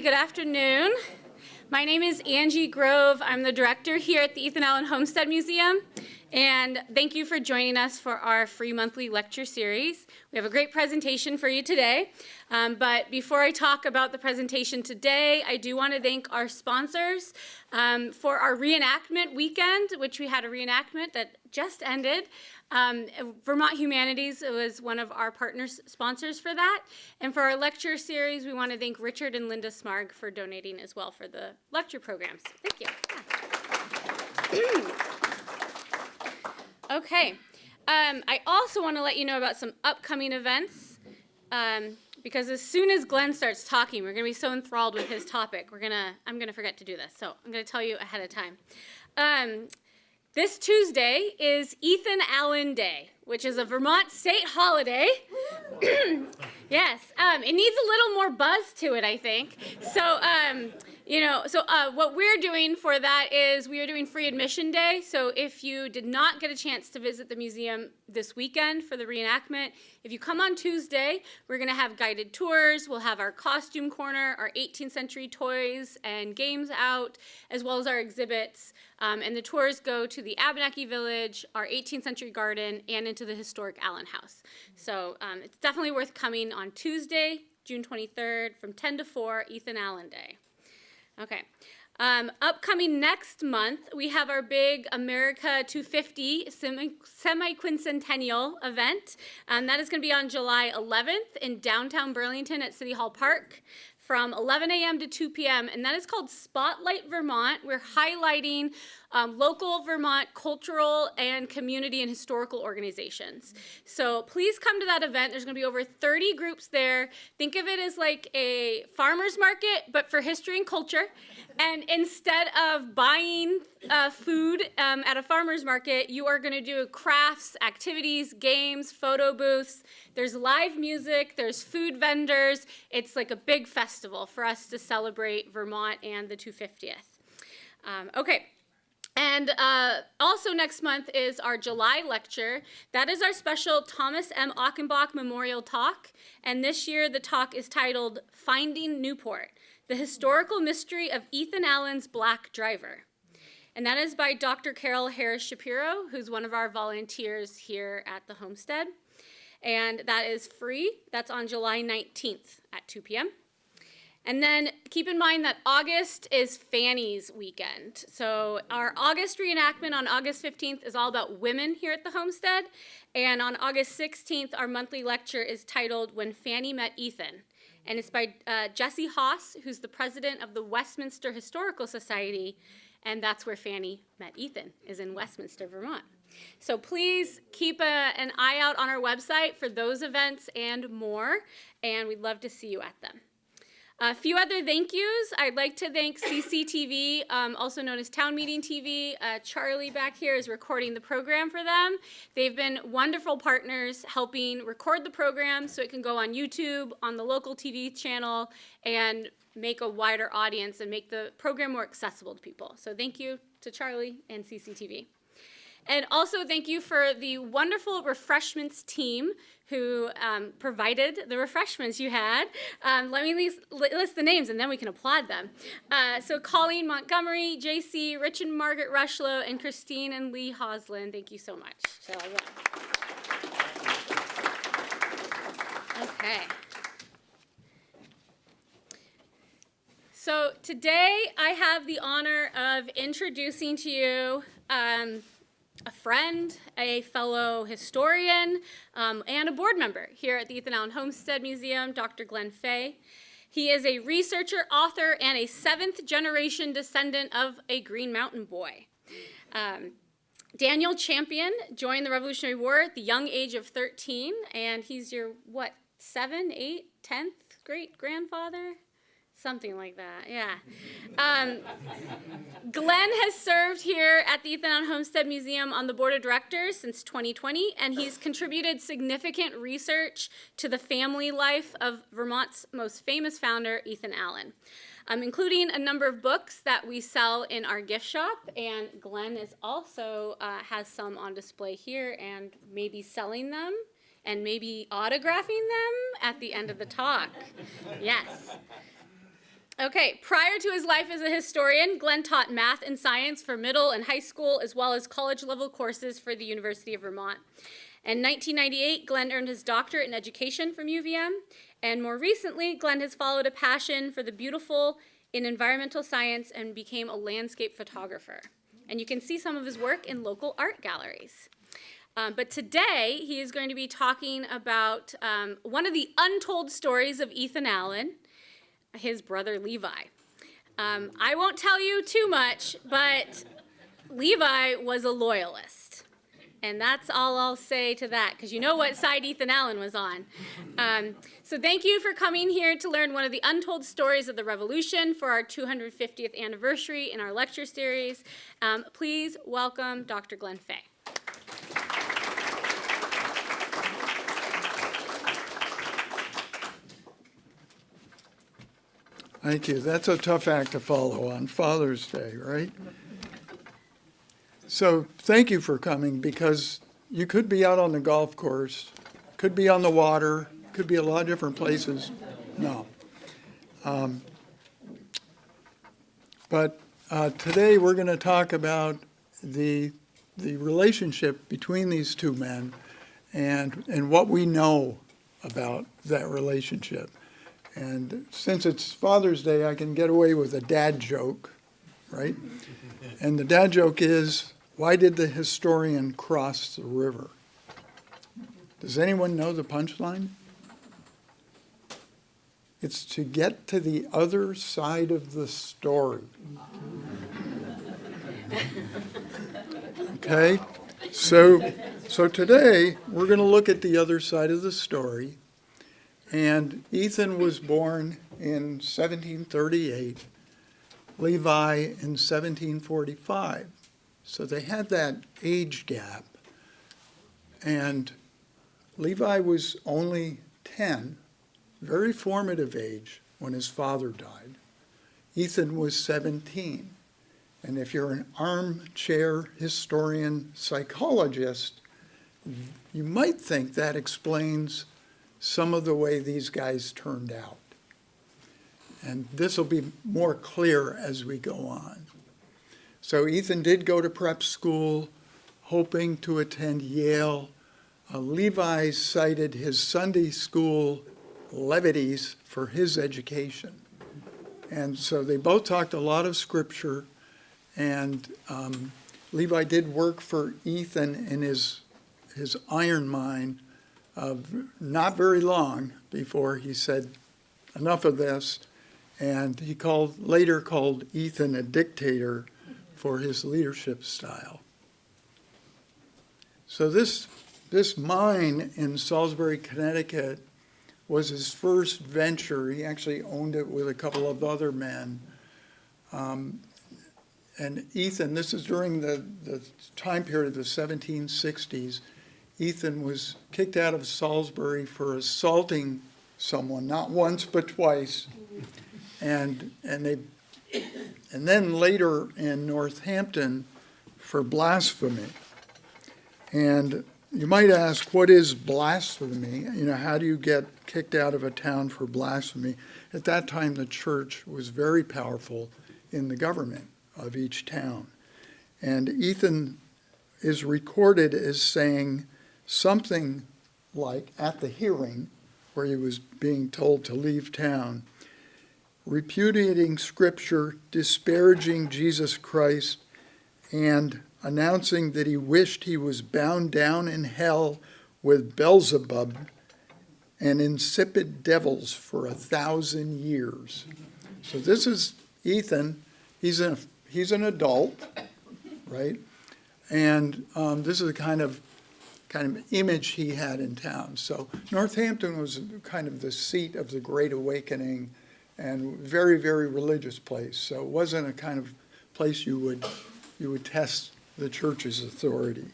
Good afternoon. My name is Angie Grove. I'm the director here at the Ethan Allen Homestead Museum, and thank you for joining us for our free monthly lecture series. We have a great presentation for you today, but before I talk about the presentation today, I do want to thank our sponsors for our reenactment weekend, which we had a reenactment that just ended. Vermont Humanities was one of our partners sponsors for that. And for our lecture series, we want to thank Richard and Linda Smarg for donating as well for the lecture programs. Thank you. Yeah. Okay. I also want to let you know about some upcoming events because as soon as Glenn starts talking, we're going to be so enthralled with his topic. I'm going to forget to do this, so I'm going to tell you ahead of time. This Tuesday is Ethan Allen Day, which is a Vermont state holiday. Yes, it needs a little more buzz to it, I think. So, what we're doing for that is we are doing free admission day. So if you did not get a chance to visit the museum this weekend for the reenactment, if you come on Tuesday, we're going to have guided tours. We'll have our costume corner, our 18th century toys and games out, as well as our exhibits. And the tours go to the Abenaki Village, our 18th century garden, and into the historic Allen House. So it's definitely worth coming on Tuesday, June 23rd, from 10 to 4, Ethan Allen Day. Okay. Upcoming next month, we have our big America 250 semi-quincentennial event. That is going to be on July 11th in downtown Burlington at City Hall Park from 11 a.m. to 2 p.m., and that is called Spotlight Vermont. We're highlighting local Vermont cultural and community and historical organizations. So please come to that event. There's going to be over 30 groups there. Think of it as like a farmer's market, but for history and culture. And instead of buying food at a farmer's market, you are going to do crafts, activities, games, photo booths. There's live music. There's food vendors. It's like a big festival for us to celebrate Vermont and the 250th. Okay. And also next month is our July lecture. That is our special Thomas M. Achenbach Memorial Talk. And this year the talk is titled Finding Newport, the Historical Mystery of Ethan Allen's Black Driver. And that is by Dr. Carol Harris Shapiro, who's one of our volunteers here at the Homestead. And that is free. That's on July 19th at 2 p.m. And then keep in mind that August is Fanny's weekend. So our August reenactment on August 15th is all about women here at the Homestead. And on August 16th, our monthly lecture is titled When Fanny Met Ethan. And it's by Jesse Haas, who's the president of the Westminster Historical Society. And that's where Fanny met Ethan, is in Westminster, Vermont. So please keep an eye out on our website for those events and more. And we'd love to see you at them. A few other thank yous. I'd like to thank CCTV, also known as Town Meeting TV. Charlie back here is recording the program for them. They've been wonderful partners helping record the program so it can go on YouTube, on the local TV channel, and make a wider audience and make the program more accessible to people. So thank you to Charlie and CCTV. And also thank you for the wonderful refreshments team who provided the refreshments you had. Let me list the names and then we can applaud them. So Colleen Montgomery, JC, Rich and Margaret Rushlow, and Christine and Lee Hoslin. Thank you so much to all of them. Okay. So today I have the honor of introducing to you a friend, a fellow historian, and a board member here at the Ethan Allen Homestead Museum, Dr. Glenn Fay. He is a researcher, author, and a seventh-generation descendant of a Green Mountain boy. Daniel Champion joined the Revolutionary War at the young age of 13, and he's your, 7th, 8th, 10th great-grandfather? Something like that, yeah. Glenn has served here at the Ethan Allen Homestead Museum on the board of directors since 2020, and he's contributed significant research to the family life of Vermont's most famous founder, Ethan Allen, including a number of books that we sell in our gift shop, and Glenn is also has some on display here and maybe selling them and maybe autographing them at the end of the talk. Yes. Okay, prior to his life as a historian, Glenn taught math and science for middle and high school, as well as college-level courses for the University of Vermont. In 1998, Glenn earned his doctorate in education from UVM, and more recently, Glenn has followed a passion for the beautiful in environmental science and became a landscape photographer. And you can see some of his work in local art galleries. But today, he is going to be talking about one of the untold stories of Ethan Allen, his brother Levi. I won't tell you too much, but Levi was a loyalist. And that's all I'll say to that, because you know what side Ethan Allen was on. So thank you for coming here to learn one of the untold stories of the Revolution for our 250th anniversary in our lecture series. Please welcome Dr. Glenn Fay. Thank you. That's a tough act to follow on Father's Day, right? So thank you for coming, because you could be out on the golf course, could be on the water, could be a lot of different places. No. But today we're going to talk about the relationship between these two men and what we know about that relationship. And since it's Father's Day, I can get away with a dad joke, right? And the dad joke is, why did the historian cross the river? Does anyone know the punchline? It's to get to the other side of the story. Okay? So today, we're going to look at the other side of the story. And Ethan was born in 1738, Levi in 1745. So they had that age gap. And Levi was only 10, very formative age, when his father died. Ethan was 17. And if you're an armchair historian psychologist, you might think that explains some of the way these guys turned out. And this will be more clear as we go on. So Ethan did go to prep school, hoping to attend Yale. Levi cited his Sunday school levities for his education. And so they both talked a lot of scripture, and Levi did work for Ethan in his iron mine not very long before he said, enough of this, and he later called Ethan a dictator for his leadership style. So this mine in Salisbury, Connecticut was his first venture. He actually owned it with a couple of other men. And Ethan, this is during the time period of the 1760s, Ethan was kicked out of Salisbury for assaulting someone, not once but twice, and then later in Northampton for blasphemy. And you might ask, what is blasphemy? How do you get kicked out of a town for blasphemy? At that time, the church was very powerful in the government of each town. And Ethan is recorded as saying something like, at the hearing, where he was being told to leave town, repudiating Scripture, disparaging Jesus Christ, and announcing that he wished he was bound down in hell with Beelzebub and insipid devils for 1,000 years. So this is Ethan. He's an adult, right? And this is the kind of image he had in town. So Northampton was kind of the seat of the Great Awakening and very, very religious place. So it wasn't a kind of place you would test the church's authority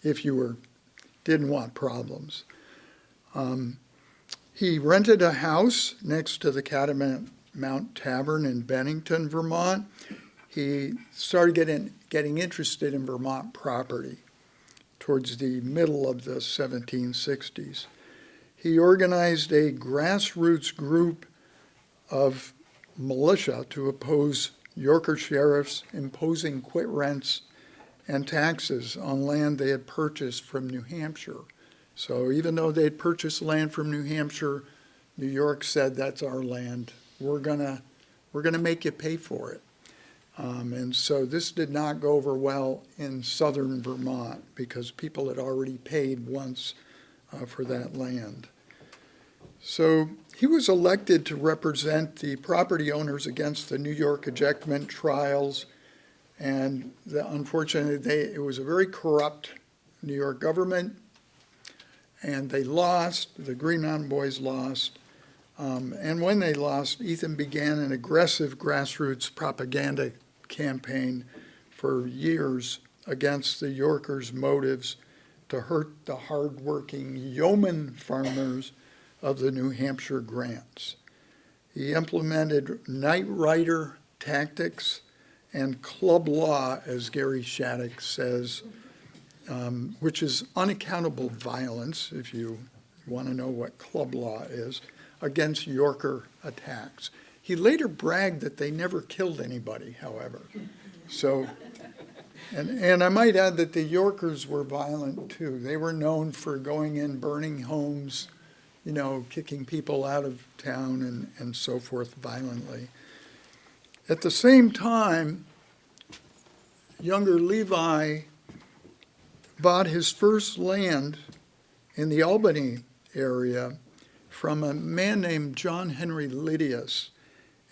if you didn't want problems. He rented a house next to the Catamount Tavern in Bennington, Vermont. He started getting interested in Vermont property towards the middle of the 1760s. He organized a grassroots group of militia to oppose Yorker sheriffs imposing quit rents and taxes on land they had purchased from New Hampshire. So even though they had purchased land from New Hampshire, New York said, that's our land. We're gonna make you pay for it. And so this did not go over well in southern Vermont because people had already paid once for that land. So he was elected to represent the property owners against the New York ejectment trials. And unfortunately, it was a very corrupt New York government. And they lost, the Green Mountain Boys lost. And when they lost, Ethan began an aggressive grassroots propaganda campaign for years against the Yorkers' motives to hurt the hardworking yeoman farmers of the New Hampshire grants. He implemented night rider tactics and club law, as Gary Shattuck says, which is unaccountable violence, if you want to know what club law is, against Yorker attacks. He later bragged that they never killed anybody, however. So, and I might add that the Yorkers were violent too. They were known for going in, burning homes, you know, kicking people out of town and so forth violently. At the same time, younger Levi bought his first land in the Albany area from a man named John Henry Lydius.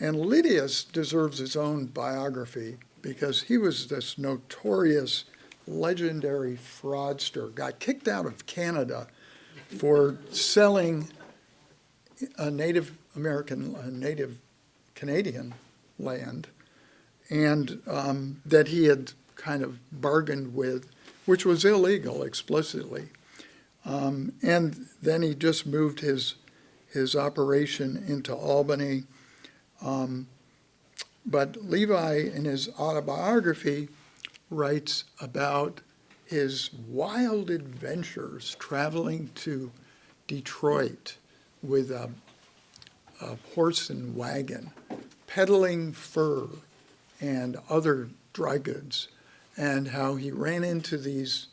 And Lydius deserves his own biography because he was this notorious, legendary fraudster, got kicked out of Canada for selling a Native Canadian land, and that he had kind of bargained with, which was illegal explicitly. And then he just moved his operation into Albany. But Levi, in his autobiography, writes about his wild adventures traveling to Detroit with a horse and wagon, peddling fur and other dry goods, and how he ran into these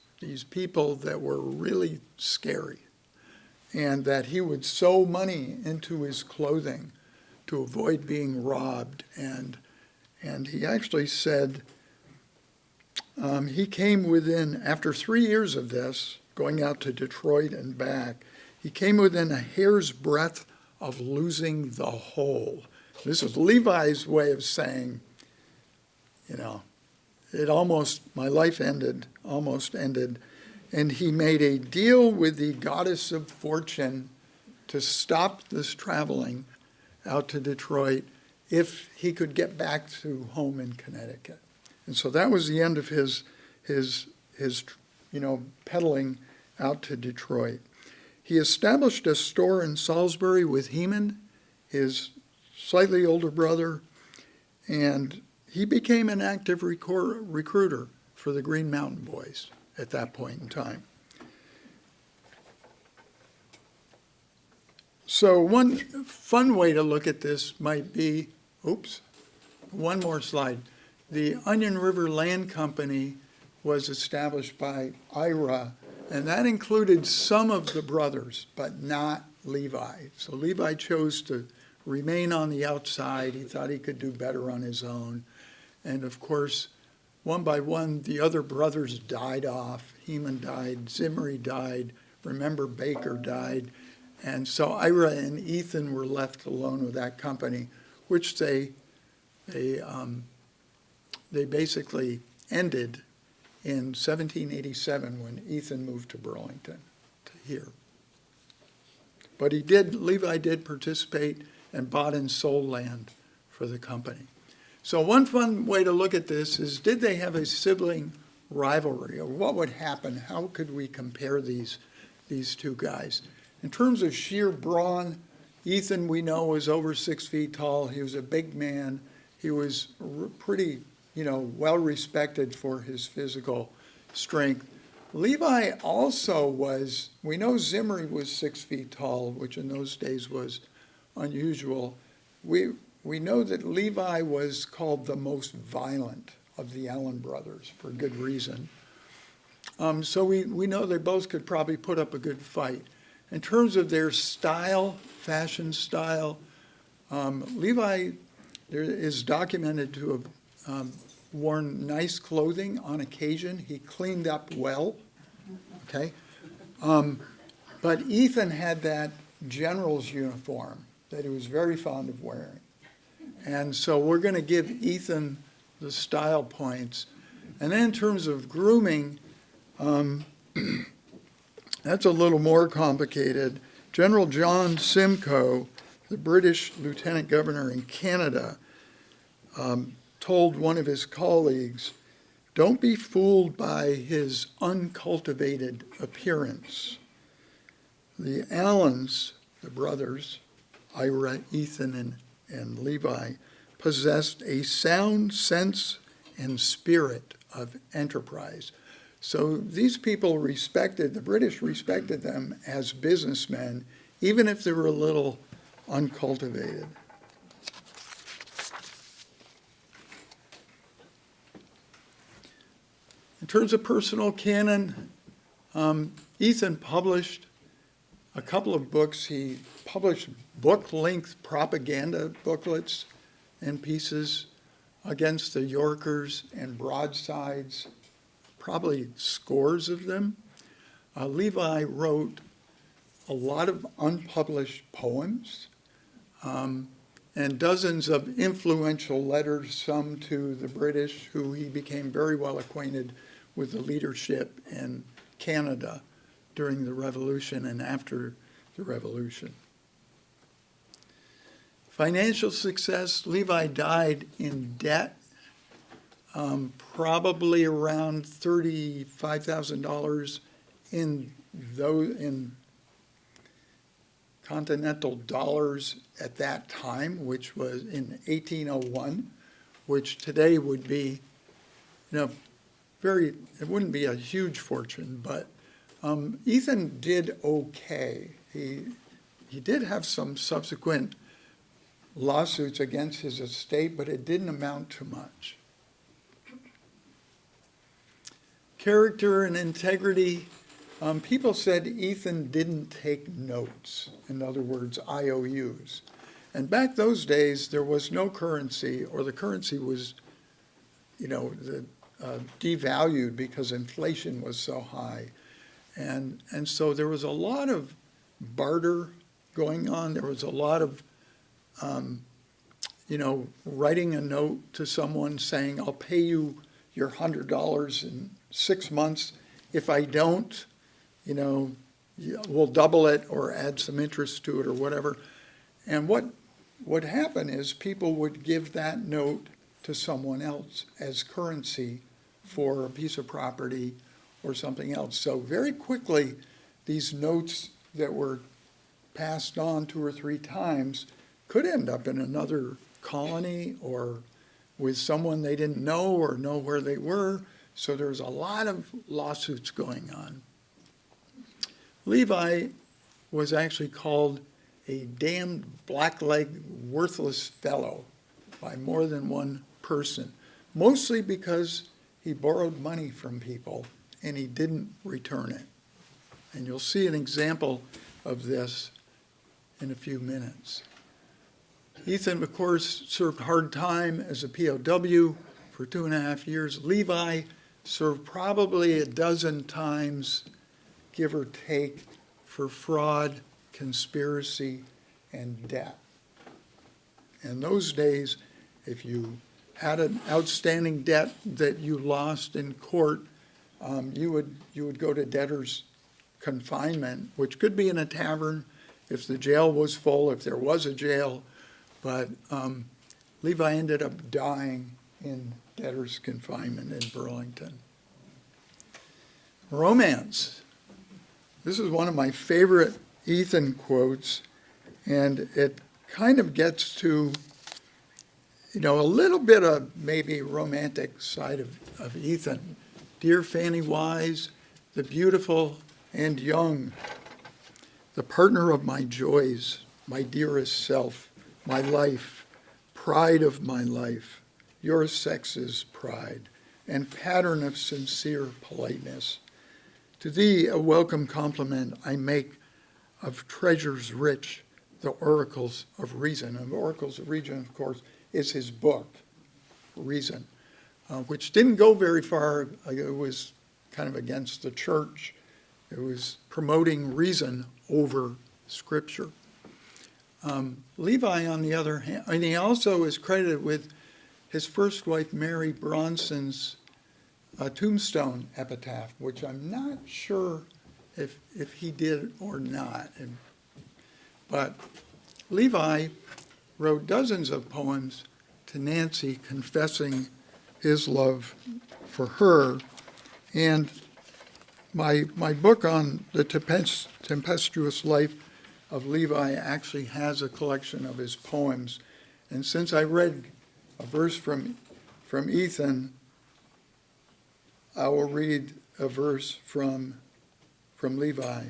people that were really scary, and that he would sew money into his clothing to avoid being robbed. And he actually said he came within, after 3 years of this, going out to Detroit and back, he came within a hair's breadth of losing the whole. This is Levi's way of saying, you know, my life almost ended. And he made a deal with the goddess of fortune to stop this traveling out to Detroit if he could get back to home in Connecticut. And so that was the end of his peddling out to Detroit. He established a store in Salisbury with Heman, his slightly older brother, and he became an active recruiter for the Green Mountain Boys at that point in time. So one fun way to look at this might be, one more slide. The Onion River Land Company was established by Ira, and that included some of the brothers, but not Levi. So Levi chose to remain on the outside. He thought he could do better on his own. And of course, one by one, the other brothers died off. Heman died, Zimri died, Remember Baker died. And so Ira and Ethan were left alone with that company, which they basically ended in 1787 when Ethan moved to Burlington, to here. But Levi did participate and bought and sold land for the company. So one fun way to look at this is, did they have a sibling rivalry, or what would happen? How could we compare these two guys? In terms of sheer brawn, Ethan, we know, was over 6 feet tall. He was a big man. He was pretty, well respected for his physical strength. Levi also was, we know Zimri was 6 feet tall, which in those days was unusual. we know that Levi was called the most violent of the Allen brothers for good reason. So we know they both could probably put up a good fight. In terms of their style, fashion style, Levi is documented to have worn nice clothing on occasion. He cleaned up well, okay? But Ethan had that general's uniform that he was very fond of wearing. And so we're going to give Ethan the style points. And then in terms of grooming, that's a little more complicated. General John Simcoe, the British lieutenant governor in Canada, told one of his colleagues, "Don't be fooled by his uncultivated appearance." The Allens, the brothers, Ira, Ethan, and Levi, possessed a sound sense and spirit of enterprise. So these people the British respected them as businessmen, even if they were a little uncultivated. In terms of personal canon, Ethan published a couple of books. He published book-length propaganda booklets and pieces against the Yorkers and broadsides, probably scores of them. Levi wrote a lot of unpublished poems and dozens of influential letters, some to the British, who he became very well acquainted with the leadership in Canada during the Revolution and after the Revolution. Financial success, Levi died in debt, probably around $35,000 in continental dollars at that time, which was in 1801, which today would be, it wouldn't be a huge fortune, but Ethan did okay. He did have some subsequent lawsuits against his estate, but it didn't amount to much. Character and integrity. People said Ethan didn't take notes, in other words, IOUs. And back those days, there was no currency, or the currency was, devalued because inflation was so high. And so there was a lot of barter going on. There was a lot of, writing a note to someone saying, "I'll pay you your $100 in 6 months. If I don't, we'll double it or add some interest to it," or whatever. And what would happen is people would give that note to someone else as currency for a piece of property or something else. So very quickly, these notes that were passed on 2 or 3 times could end up in another colony or with someone they didn't know or know where they were. So there was a lot of lawsuits going on. Levi was actually called a damned blackleg worthless fellow by more than one person, mostly because he borrowed money from people and he didn't return it. And you'll see an example of this in a few minutes. Ethan, of course, served hard time as a POW for 2.5 years. Levi served probably a dozen times, give or take, for fraud, conspiracy, and debt. In those days, if you had an outstanding debt that you lost in court, you would go to debtor's confinement, which could be in a tavern if the jail was full, if there was a jail. But Levi ended up dying in debtor's confinement in Burlington. Romance. This is one of my favorite Ethan quotes, and it kind of gets to, a little bit of maybe romantic side of Ethan. "Dear Fanny Wise, the beautiful and young, the partner of my joys, my dearest self, my life, pride of my life, your sex's pride, and pattern of sincere politeness. To thee a welcome compliment I make of treasures rich, the oracles of reason. And Oracles of Reason, of course, is his book, Reason, which didn't go very far. It was kind of against the church. It was promoting reason over Scripture. Levi, on the other hand, and he also is credited with his first wife, Mary Bronson's tombstone epitaph, which I'm not sure if he did or not. But Levi wrote dozens of poems to Nancy confessing his love for her. And my book on the tempestuous life of Levi actually has a collection of his poems. And since I read a verse from Ethan, I will read a verse from Levi.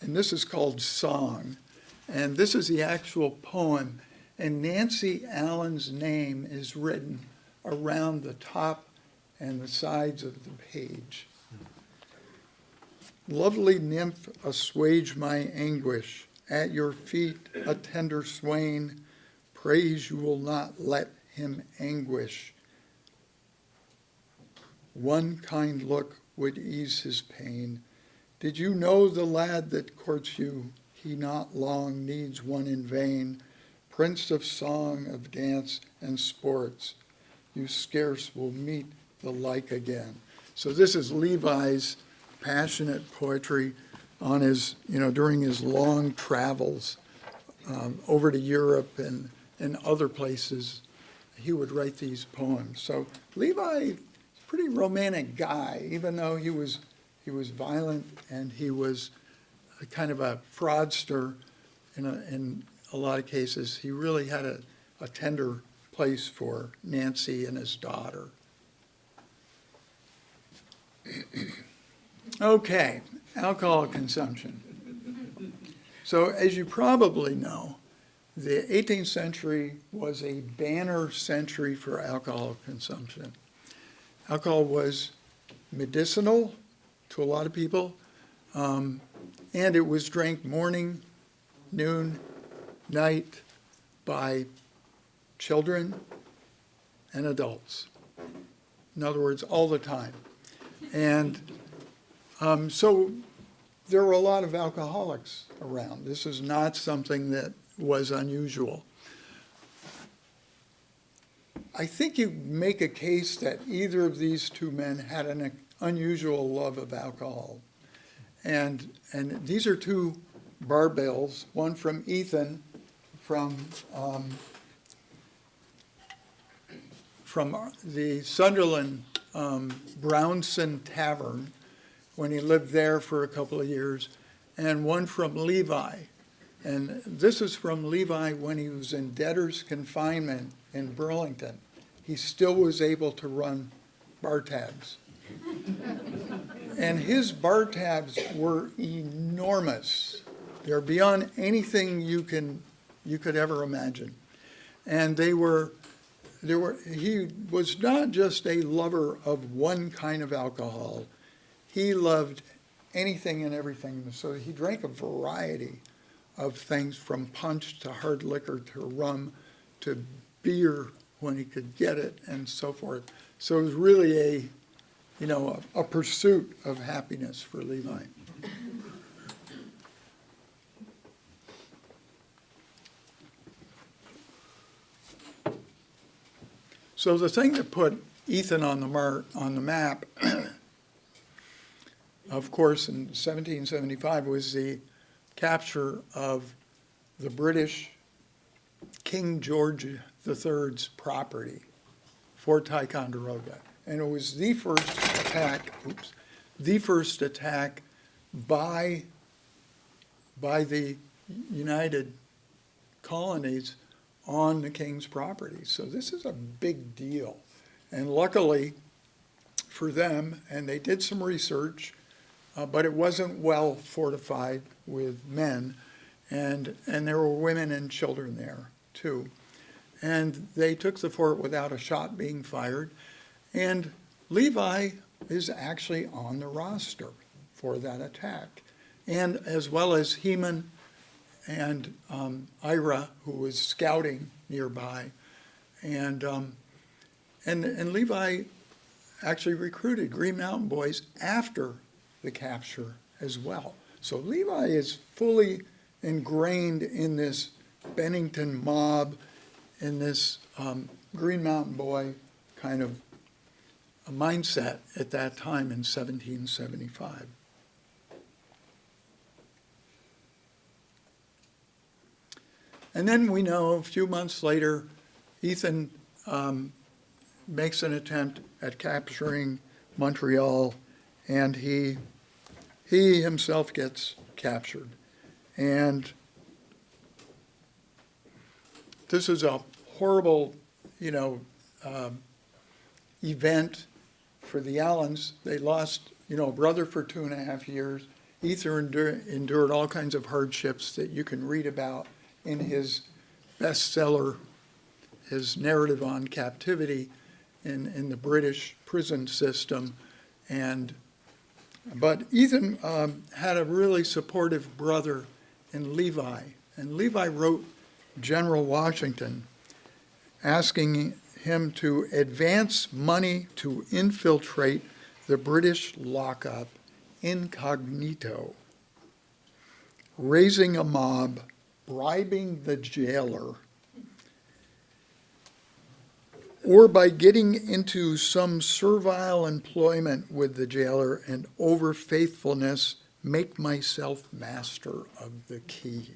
And this is called Song. And this is the actual poem. And Nancy Allen's name is written around the top and the sides of the page. Lovely nymph, assuage my anguish. At your feet a tender swain, praise you will not let him anguish. One kind look would ease his pain. Did you know the lad that courts you? He not long needs one in vain. Prince of song, of dance, and sports, you scarce will meet the like again. So this is Levi's passionate poetry on his, during his long travels over to Europe and other places. He would write these poems. So Levi is a pretty romantic guy, even though he was violent and he was a kind of a fraudster in a lot of cases. He really had a tender place for Nancy and his daughter. Okay, alcohol consumption. So as you probably know, the 18th century was a banner century for alcohol consumption. Alcohol was medicinal to a lot of people, and it was drank morning, noon, night by children and adults. In other words, all the time. And so there were a lot of alcoholics around. This is not something that was unusual. I think you make a case that either of these two men had an unusual love of alcohol. And these are two barbells, one from Ethan from the Sunderland Brownson Tavern when he lived there for a couple of years, and one from Levi. And this is from Levi when he was in debtor's confinement in Burlington. He still was able to run bar tabs. And his bar tabs were enormous. They're beyond anything you could ever imagine. And he was not just a lover of one kind of alcohol. He loved anything and everything. So he drank a variety of things, from punch to hard liquor to rum to beer when he could get it and so forth. So it was really a pursuit of happiness for Levi. So the thing that put Ethan on the map, of course, in 1775 was the capture of the British King George III's property, Fort Ticonderoga. And it was the first attack by the United Colonies on the king's property. So this is a big deal. And luckily for them, and they did some research, but it wasn't well fortified with men, and there were women and children there. too. And they took the fort without a shot being fired. And Levi is actually on the roster for that attack. And as well as Heman and Ira, who was scouting nearby. And Levi actually recruited Green Mountain Boys after the capture as well. So Levi is fully ingrained in this Bennington mob, in this Green Mountain Boy kind of a mindset at that time in 1775. And then we know a few months later, Ethan makes an attempt at capturing Montreal, and he himself gets captured. And this is a horrible, event for the Allens. They lost, a brother for 2.5 years. Ethan endured all kinds of hardships that you can read about in his bestseller, his narrative on captivity in the British prison system. But Ethan had a really supportive brother in Levi. And Levi wrote General Washington asking him to advance money to infiltrate the British lockup incognito, raising a mob, bribing the jailer, or by getting into some servile employment with the jailer and over faithfulness, make myself master of the key.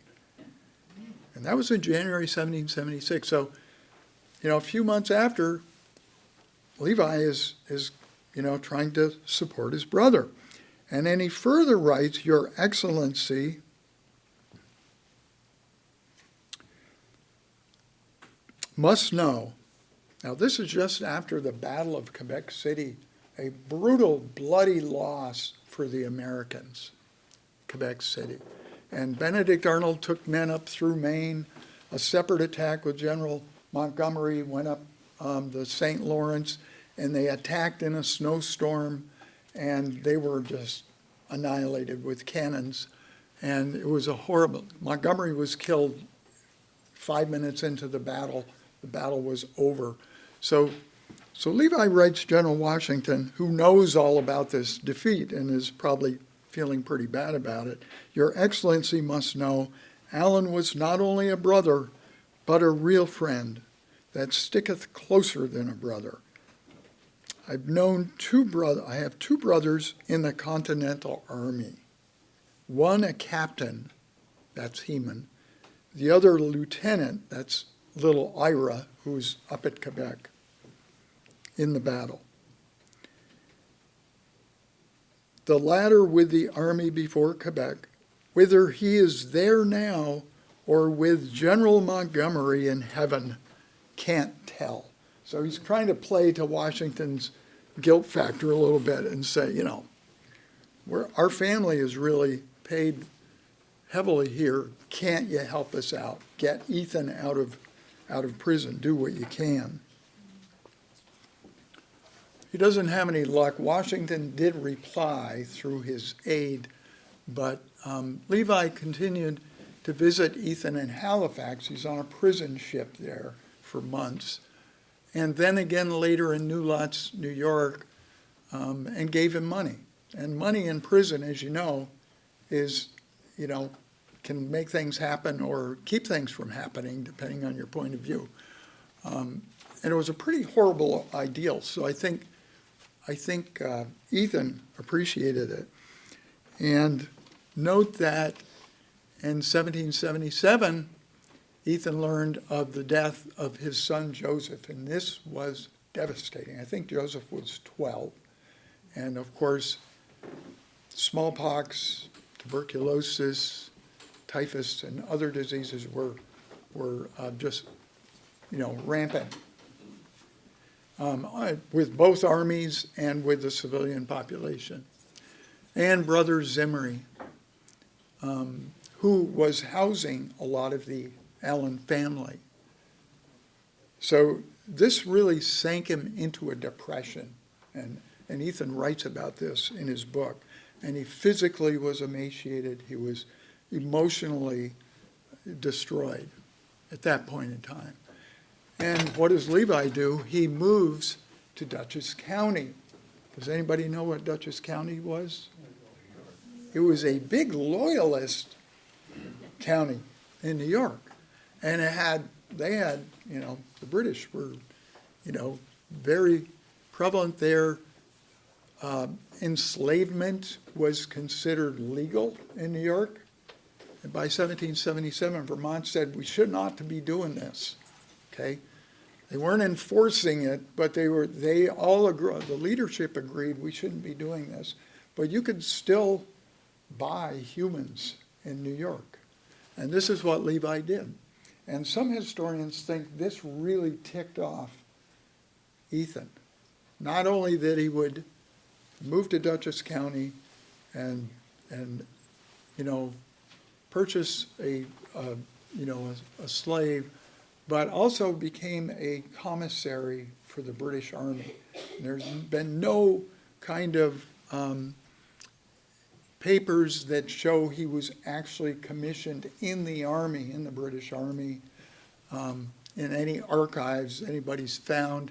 And that was in January 1776. So, a few months after, Levi is trying to support his brother. And then he further writes, Your Excellency, must know. Now, this is just after the Battle of Quebec City, a brutal, bloody loss for the Americans, Quebec City. And Benedict Arnold took men up through Maine. A separate attack with General Montgomery went up the St. Lawrence, and they attacked in a snowstorm, and they were just annihilated with cannons. And it was a horrible, Montgomery was killed 5 minutes into the battle. The battle was over. So Levi writes General Washington, who knows all about this defeat and is probably feeling pretty bad about it. Your Excellency must know, Allen was not only a brother, but a real friend that sticketh closer than a brother. I have two brothers in the Continental Army. One a captain, that's Heman. The other a lieutenant, that's little Ira, who's up at Quebec in the battle. The latter with the army before Quebec, whether he is there now or with General Montgomery in heaven, can't tell. So he's trying to play to Washington's guilt factor a little bit and say, our family is really paid heavily here. Can't you help us out? Get Ethan out of prison. Do what you can. He doesn't have any luck. Washington did reply through his aide, but Levi continued to visit Ethan in Halifax. He's on a prison ship there for months. And then again later in New Lots, New York, and gave him money. And money in prison, as you know, is, can make things happen or keep things from happening, depending on your point of view. And it was a pretty horrible ideal. So I think Ethan appreciated it. And note that in 1777, Ethan learned of the death of his son Joseph, and this was devastating. I think Joseph was 12. And of course, smallpox, tuberculosis, typhus, and other diseases were just, rampant with both armies and with the civilian population. And Brother Zimri, who was housing a lot of the Allen family. So this really sank him into a depression, and Ethan writes about this in his book. And he physically was emaciated. He was emotionally destroyed at that point in time. And what does Levi do? He moves to Dutchess County. Does anybody know what Dutchess County was? It was a big loyalist county in New York. And they had, the British were, very prevalent there. Enslavement was considered legal in New York. And by 1777, Vermont said, we should not be doing this, okay? They weren't enforcing it, but they all agreed, the leadership agreed we shouldn't be doing this. But you could still buy humans in New York. And this is what Levi did. And some historians think this really ticked off Ethan. Not only that he would move to Dutchess County and purchase a slave, but also became a commissary for the British Army. And there's been no kind of papers that show he was actually commissioned in the Army, in the British Army, in any archives anybody's found,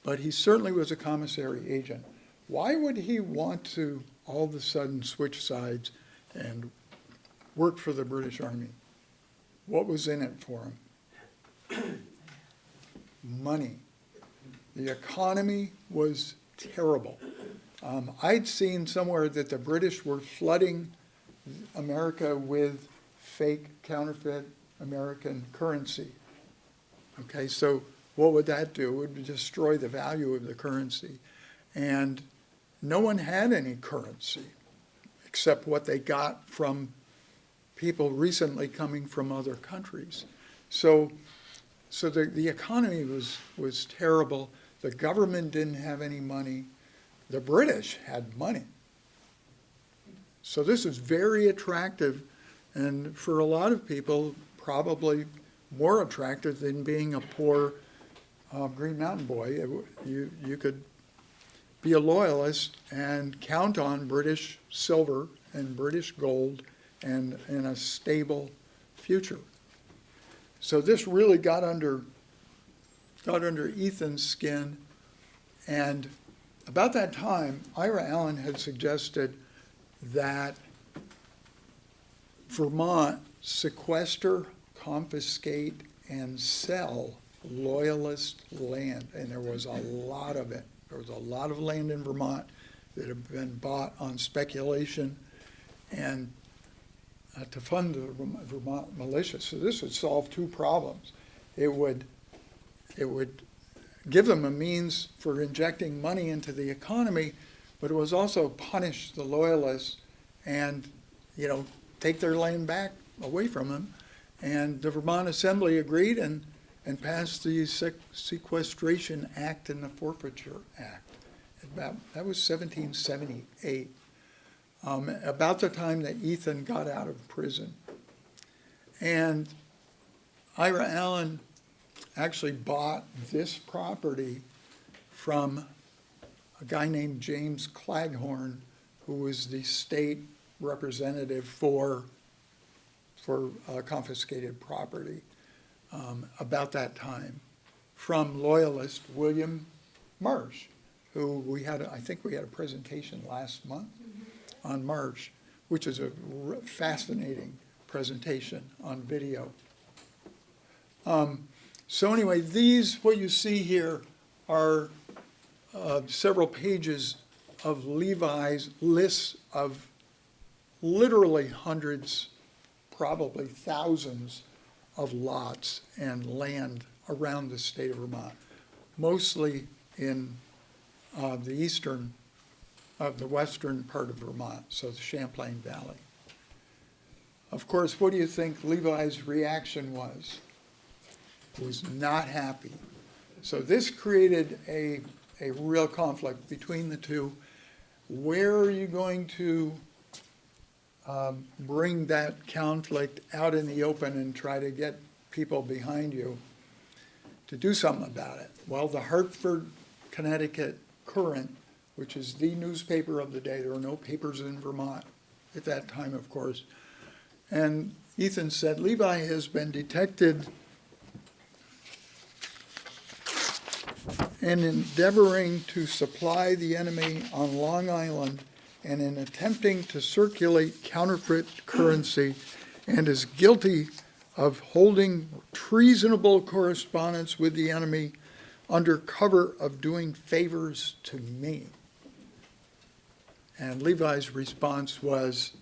but he certainly was a commissary agent. Why would he want to all of a sudden switch sides and work for the British Army? What was in it for him? Money. The economy was terrible. I'd seen somewhere that the British were flooding America with fake, counterfeit American currency. Okay, so what would that do? It would destroy the value of the currency. And no one had any currency except what they got from people recently coming from other countries. So the economy was terrible. The government didn't have any money. The British had money. So this is very attractive, and for a lot of people, probably more attractive than being a poor Green Mountain boy. You could be a loyalist and count on British silver and British gold and a stable future. So this really got under Ethan's skin, and about that time, Ira Allen had suggested that Vermont sequester, confiscate, and sell loyalist land, and there was a lot of it. There was a lot of land in Vermont that had been bought on speculation and to fund the Vermont militia. So this would solve two problems. It would give them a means for injecting money into the economy, but it was also punish the loyalists and, take their land back away from them. And the Vermont Assembly agreed and passed the Sequestration Act and the Forfeiture Act. That was 1778, about the time that Ethan got out of prison. And Ira Allen actually bought this property from a guy named James Claghorn, who was the state representative for confiscated property about that time, from loyalist William Marsh, who I think we had a presentation last month on Marsh, which is a fascinating presentation on video. So anyway, what you see here are several pages of Levi's lists of literally hundreds, probably thousands of lots and land around the state of Vermont, mostly in the western part of Vermont, so the Champlain Valley. Of course, what do you think Levi's reaction was? He was not happy. So this created a real conflict between the two. Where are you going to bring that conflict out in the open and try to get people behind you to do something about it. Well, the Hartford, Connecticut Courant, which is the newspaper of the day, there were no papers in Vermont at that time, of course, and Ethan said, Levi has been detected in endeavoring to supply the enemy on Long Island and in attempting to circulate counterfeit currency, and is guilty of holding treasonable correspondence with the enemy under cover of doing favors to me. And Levi's response was,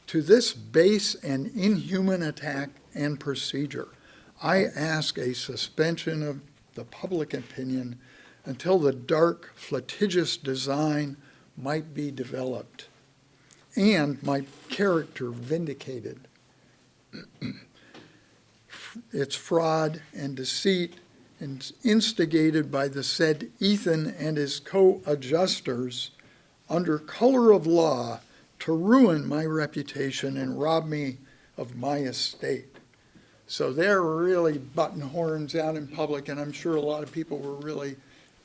to this base and inhuman attack and procedure, I ask a suspension of the public opinion until the dark, flagitious design might be developed and my character vindicated. It's fraud and deceit and instigated by the said Ethan and his co-adjusters under color of law to ruin my reputation and rob me of my estate. So they're really butting horns out in public, and I'm sure a lot of people were really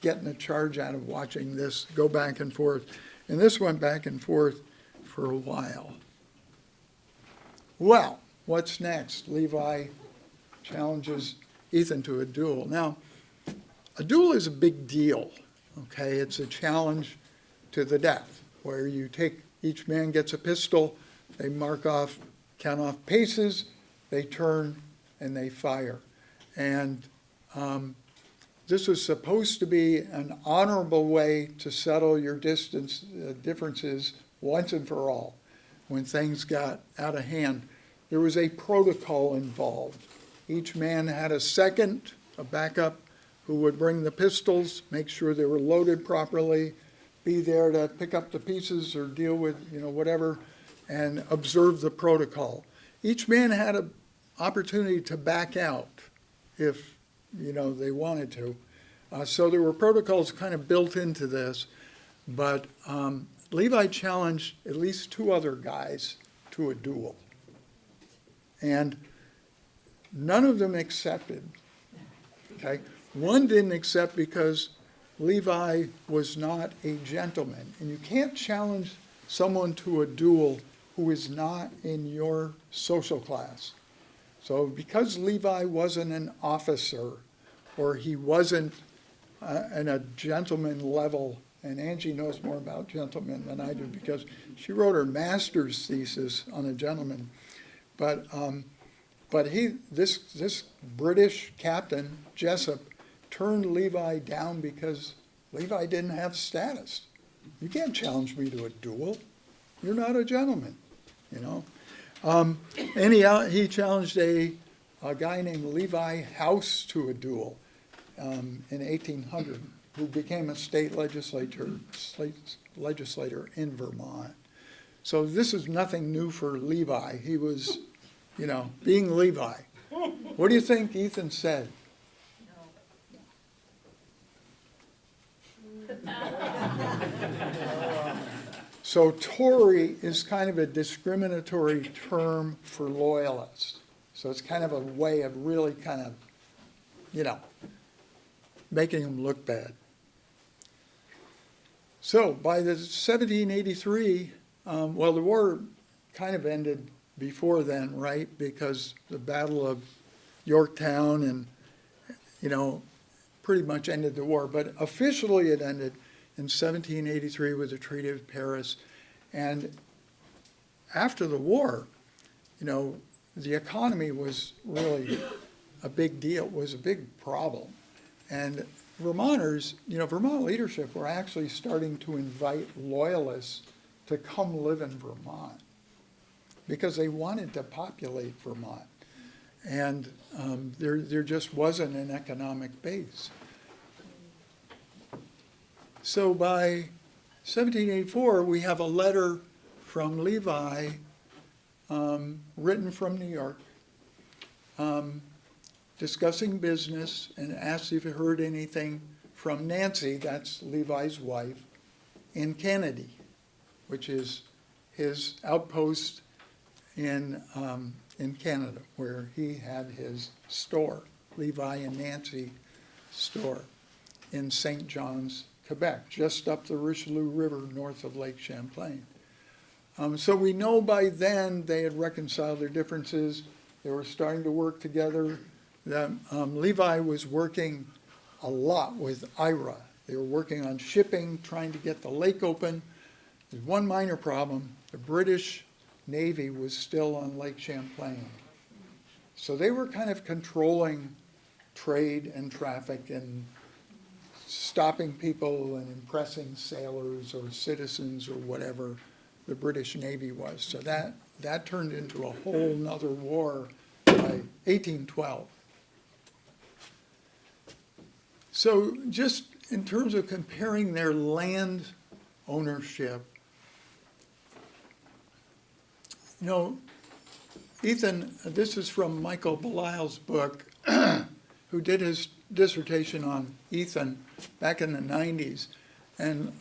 getting a charge out of watching this go back and forth. And this went back and forth for a while. Well, what's next? Levi challenges Ethan to a duel. Now, a duel is a big deal, okay? It's a challenge to the death, where you take, each man gets a pistol, they mark off, count off paces, they turn, and they fire. And this was supposed to be an honorable way to settle your differences once and for all. When things got out of hand, there was a protocol involved. Each man had a second, a backup, who would bring the pistols, make sure they were loaded properly, be there to pick up the pieces or deal with, whatever, and observe the protocol. Each man had an opportunity to back out if, they wanted to. So there were protocols kind of built into this, but Levi challenged at least two other guys to a duel. And none of them accepted, okay? One didn't accept because Levi was not a gentleman. And you can't challenge someone to a duel who is not in your social class. So because Levi wasn't an officer, or he wasn't in a gentleman level, and Angie knows more about gentlemen than I do because she wrote her master's thesis on a gentleman. But this British captain, Jessup, turned Levi down because Levi didn't have status. You can't challenge me to a duel. You're not a gentleman, And he challenged a guy named Levi House to a duel in 1800, who became a state legislator in Vermont. So this is nothing new for Levi. He was, being Levi. What do you think Ethan said? So Tory is kind of a discriminatory term for loyalists. So it's kind of a way of really kind of, making them look bad. So by the 1783, the war kind of ended before then, right? Because the Battle of Yorktown and, pretty much ended the war. But officially it ended in 1783 with the Treaty of Paris. And after the war, the economy was really a big deal, was a big problem. And Vermonters, Vermont leadership were actually starting to invite loyalists to come live in Vermont because they wanted to populate Vermont. And there just wasn't an economic base. So by 1784, we have a letter from Levi written from New York discussing business and asked if he heard anything from Nancy, that's Levi's wife, in Kennedy, which is his outpost in Canada, where he had his store. Levi and Nancy store in St. John's, Quebec, just up the Richelieu River north of Lake Champlain. So we know by then they had reconciled their differences. They were starting to work together. Levi was working a lot with IRA. They were working on shipping, trying to get the lake open. There's one minor problem. The British Navy was still on Lake Champlain. So they were kind of controlling trade and traffic and stopping people and impressing sailors or citizens or whatever the British Navy was. So that turned into a whole nother war by 1812. So just in terms of comparing their land ownership, you know, Ethan, this is from Michael Belisle's book, who did his dissertation on Ethan back in the 90s. And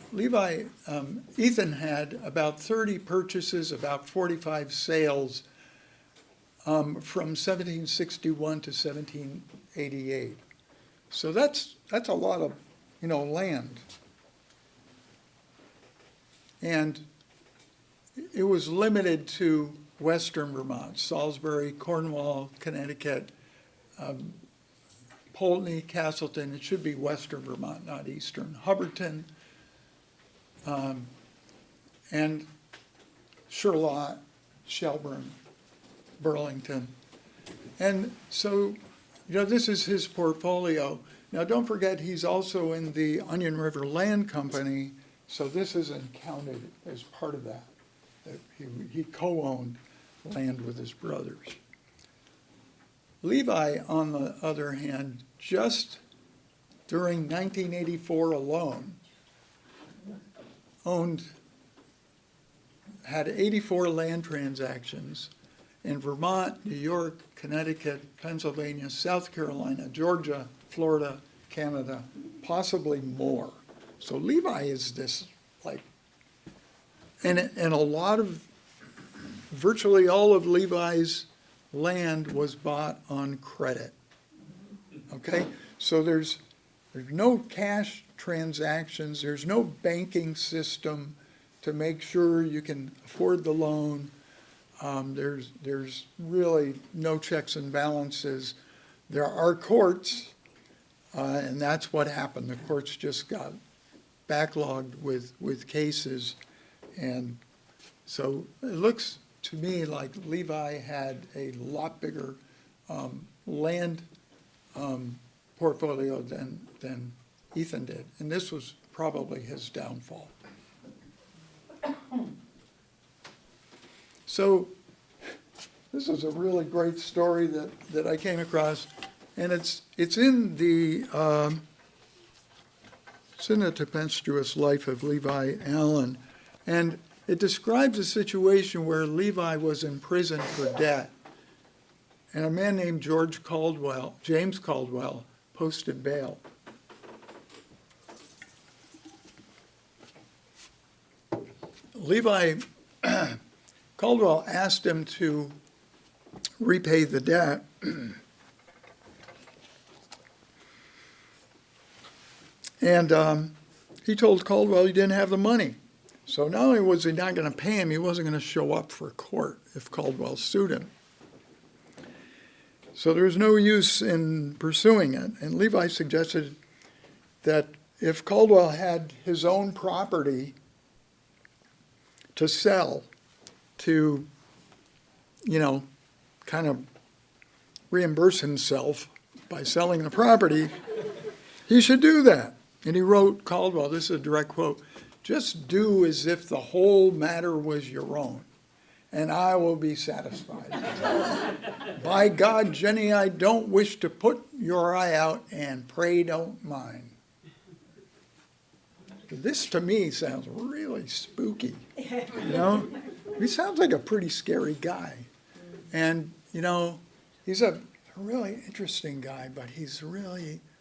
Ethan had about 30 purchases, about 45 sales from 1761 to 1788. So that's a lot of, land. And it was limited to western Vermont, Salisbury, Cornwall, Connecticut, Poultney, Castleton. It should be western Vermont, not eastern. Hubbardton, and Charlotte, Shelburne, Burlington. And so, this is his portfolio. Now, don't forget, he's also in the Onion River Land Company, so this isn't counted as part of that. He co-owned land with his brothers. Levi, on the other hand, just during 1984 alone, had 84 land transactions in Vermont, New York, Connecticut, Pennsylvania, South Carolina, Georgia, Florida, Canada, possibly more. So Levi is this, and a lot of, virtually all of Levi's land was bought on credit. Okay, so there's no cash transactions, there's no banking system to make sure you can afford the loan. There's really no checks and balances. There are courts, and that's what happened. The courts just got backlogged with cases, and so it looks to me like Levi had a lot bigger land portfolio than Ethan did, and this was probably his downfall. So this is a really great story that I came across, and it's in the Tempestuous Life of Levi Allen, and it describes a situation where Levi was in prison for debt, and a man named James Caldwell, posted bail. Levi Caldwell asked him to repay the debt, and he told Caldwell he didn't have the money. So not only was he not going to pay him, he wasn't going to show up for court if Caldwell sued him. So there was no use in pursuing it. And Levi suggested that if Caldwell had his own property to sell to, kind of reimburse himself by selling the property, he should do that. And he wrote Caldwell, this is a direct quote, "Just do as if the whole matter was your own, and I will be satisfied. By God, Jenny, I don't wish to put your eye out, and pray don't mind." This to me sounds really spooky, He sounds like a pretty scary guy. And, he's a really interesting guy, but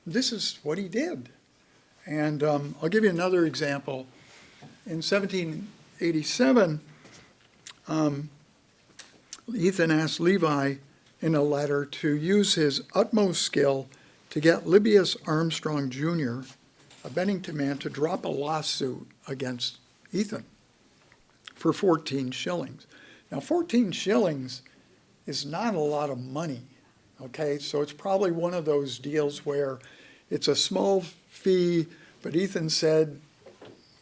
this is what he did. And I'll give you another example. In 1787, Ethan asked Levi, in a letter to use his utmost skill to get Libius Armstrong Jr., a Bennington man, to drop a lawsuit against Ethan for 14 shillings. Now, 14 shillings is not a lot of money, okay? So it's probably one of those deals where it's a small fee, but Ethan said,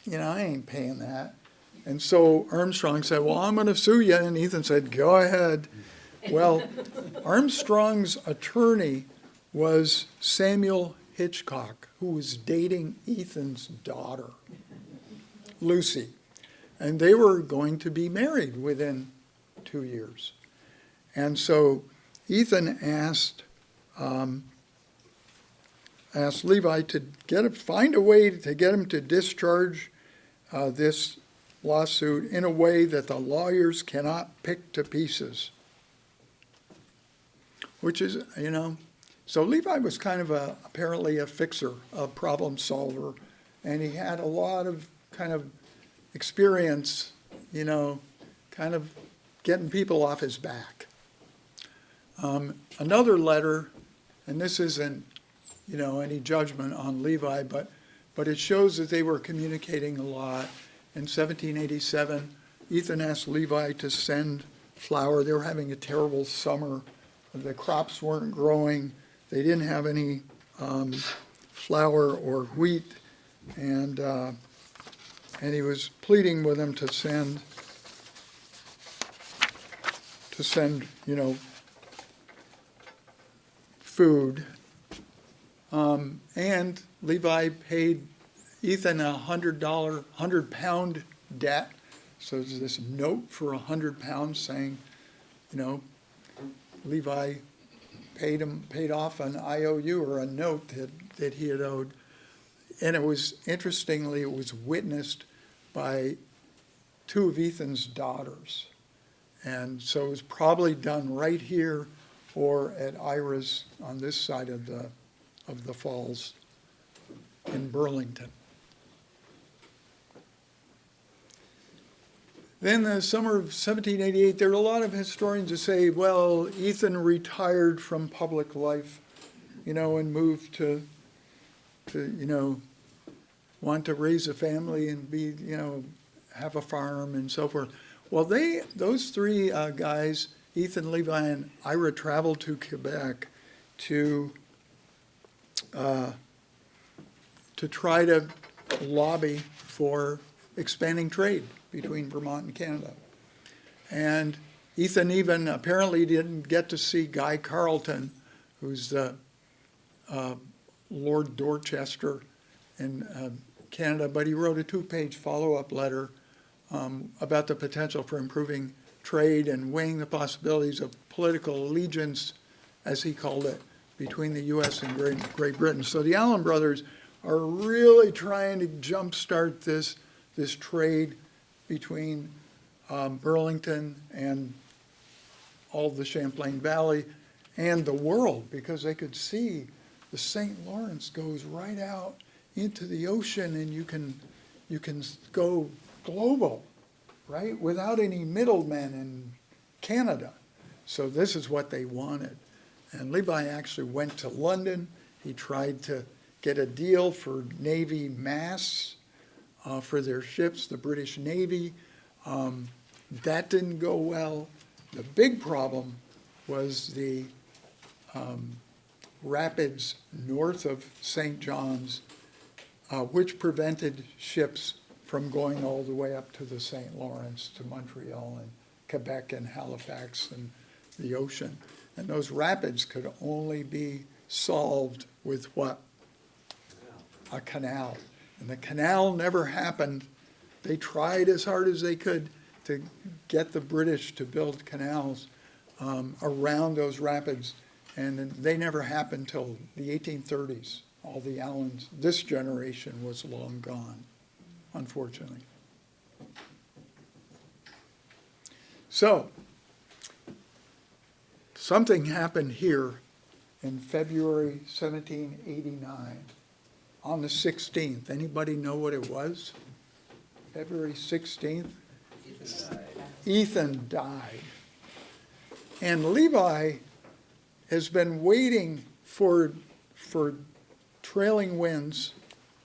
you know, I ain't paying that. And so Armstrong said, well, I'm going to sue you. And Ethan said, go ahead. Well, Armstrong's attorney was Samuel Hitchcock, who was dating Ethan's daughter, Lucy. And they were going to be married within 2 years. And so Ethan asked Levi to find a way to get him to discharge this lawsuit in a way that the lawyers cannot pick to pieces. Which is, you know, so Levi was kind of apparently a fixer, a problem solver, and he had a lot of kind of experience, you know, kind of getting people off his back. Another letter, and this isn't, you know, any judgment on Levi, but it shows that they were communicating a lot. In 1787, Ethan asked Levi to send flour. They were having a terrible summer. The crops weren't growing. They didn't have any flour or wheat, and he was pleading with him to send, you know, food. And Levi paid Ethan a £100 debt. So there's this note for £100 saying, you know, Levi paid off an IOU or a note that he had owed. And it was, interestingly, it was witnessed by two of Ethan's daughters. And so it was probably done right here or at Ira's on this side of the falls in Burlington. Then the summer of 1788, there are a lot of historians who say, well, Ethan retired from public life, you know, and moved to you know, want to raise a family and be, you know, have a farm and so forth. Well, those three guys, Ethan, Levi, and Ira, traveled to Quebec to try to lobby for expanding trade between Vermont and Canada. And Ethan even apparently didn't get to see Guy Carleton, who's the Lord Dorchester in Canada, but he wrote a 2-page follow-up letter about the potential for improving trade and weighing the possibilities of political allegiance, as he called it, between the U.S. and Great Britain. So the Allen brothers are really trying to jumpstart this trade between Burlington and all the Champlain Valley and the world, because they could see the St. Lawrence goes right out into the ocean, and you can go global, right, without any middlemen in Canada. So this is what they wanted. And Levi actually went to London. He tried to get a deal for Navy masts for their ships, the British Navy. That didn't go well. The big problem was the rapids north of St. John's, which prevented ships from going all the way up to the St. Lawrence, to Montreal and Quebec and Halifax and the ocean. And those rapids could only be solved with what? A canal. And the canal never happened. They tried as hard as they could to get the British to build canals around those rapids, and they never happened till the 1830s. All the Allens, this generation was long gone, unfortunately. So, something happened here in February 1789, on the 16th. Anybody know what it was? February 16th? Ethan died. And Levi has been waiting for trailing winds,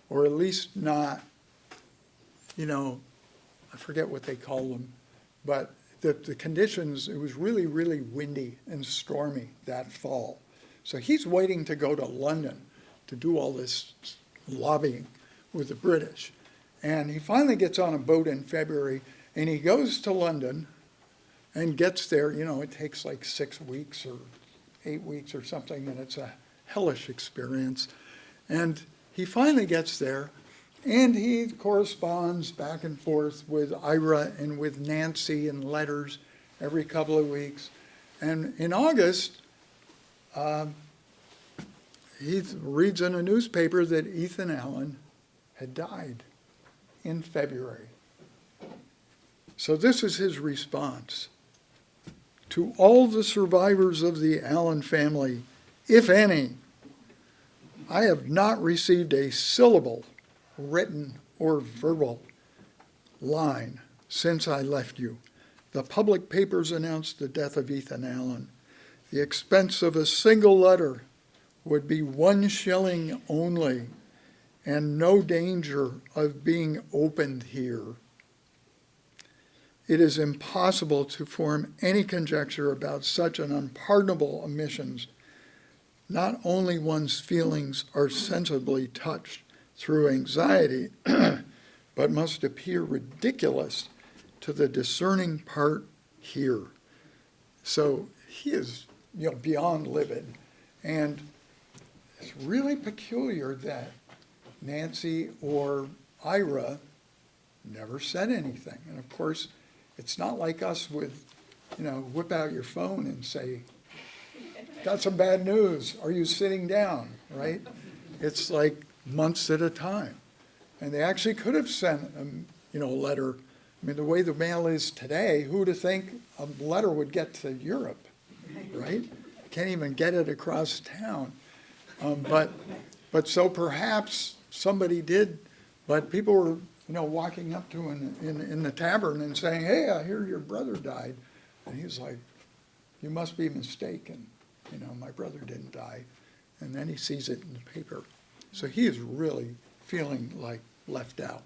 or at least not, I forget what they call them, but the conditions, it was really, really windy and stormy that fall. So he's waiting to go to London to do all this lobbying with the British. And he finally gets on a boat in February, and he goes to London and gets there. It takes like 6 weeks or 8 weeks or something, and it's a hellish experience. And he finally gets there, and he corresponds back and forth with Ira and with Nancy in letters every couple of weeks. And in August, he reads in a newspaper that Ethan Allen had died in February. So this is his response. To all the survivors of the Allen family, if any, I have not received a syllable, written or verbal, line since I left you. The public papers announced the death of Ethan Allen. The expense of a single letter would be 1 shilling only, and no danger of being opened here. It is impossible to form any conjecture about such an unpardonable omission. Not only one's feelings are sensibly touched through anxiety, but must appear ridiculous to the discerning part here. So he is, beyond livid. And it's really peculiar that Nancy or Ira never said anything. And of course, it's not like us with, whip out your phone and say, got some bad news, are you sitting down, right? It's like months at a time. And they actually could have sent a letter. I mean, the way the mail is today, who'd have think a letter would get to Europe, right? Can't even get it across town. But so perhaps somebody did, but people were, walking up to him in the tavern and saying, hey, I hear your brother died. And he's like, you must be mistaken. My brother didn't die. And then he sees it in the paper. So he is really feeling like left out.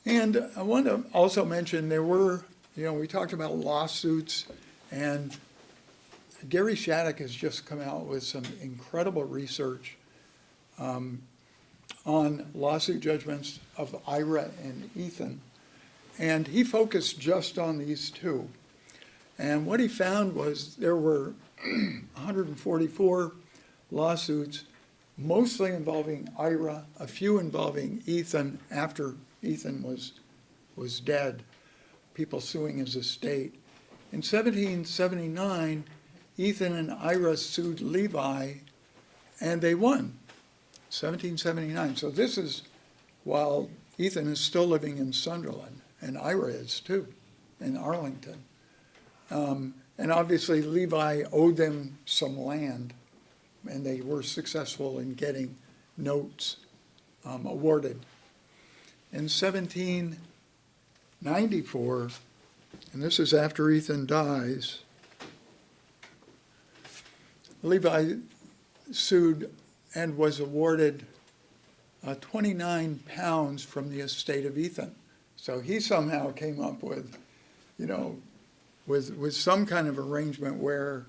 And I want to also mention there were, we talked about lawsuits, and Gary Shattuck has just come out with some incredible research on lawsuit judgments of Ira and Ethan. And he focused just on these two. And what he found was there were 144 lawsuits, mostly involving Ira, a few involving Ethan after Ethan was dead, people suing his estate. In 1779, Ethan and Ira sued Levi, and they won, 1779. So this is while Ethan is still living in Sunderland, and Ira is too, in Arlington. And obviously Levi owed them some land, and they were successful in getting notes awarded. In 1794, and this is after Ethan dies, Levi sued and was awarded 29 pounds from the estate of Ethan. So he somehow came up with, with some kind of arrangement where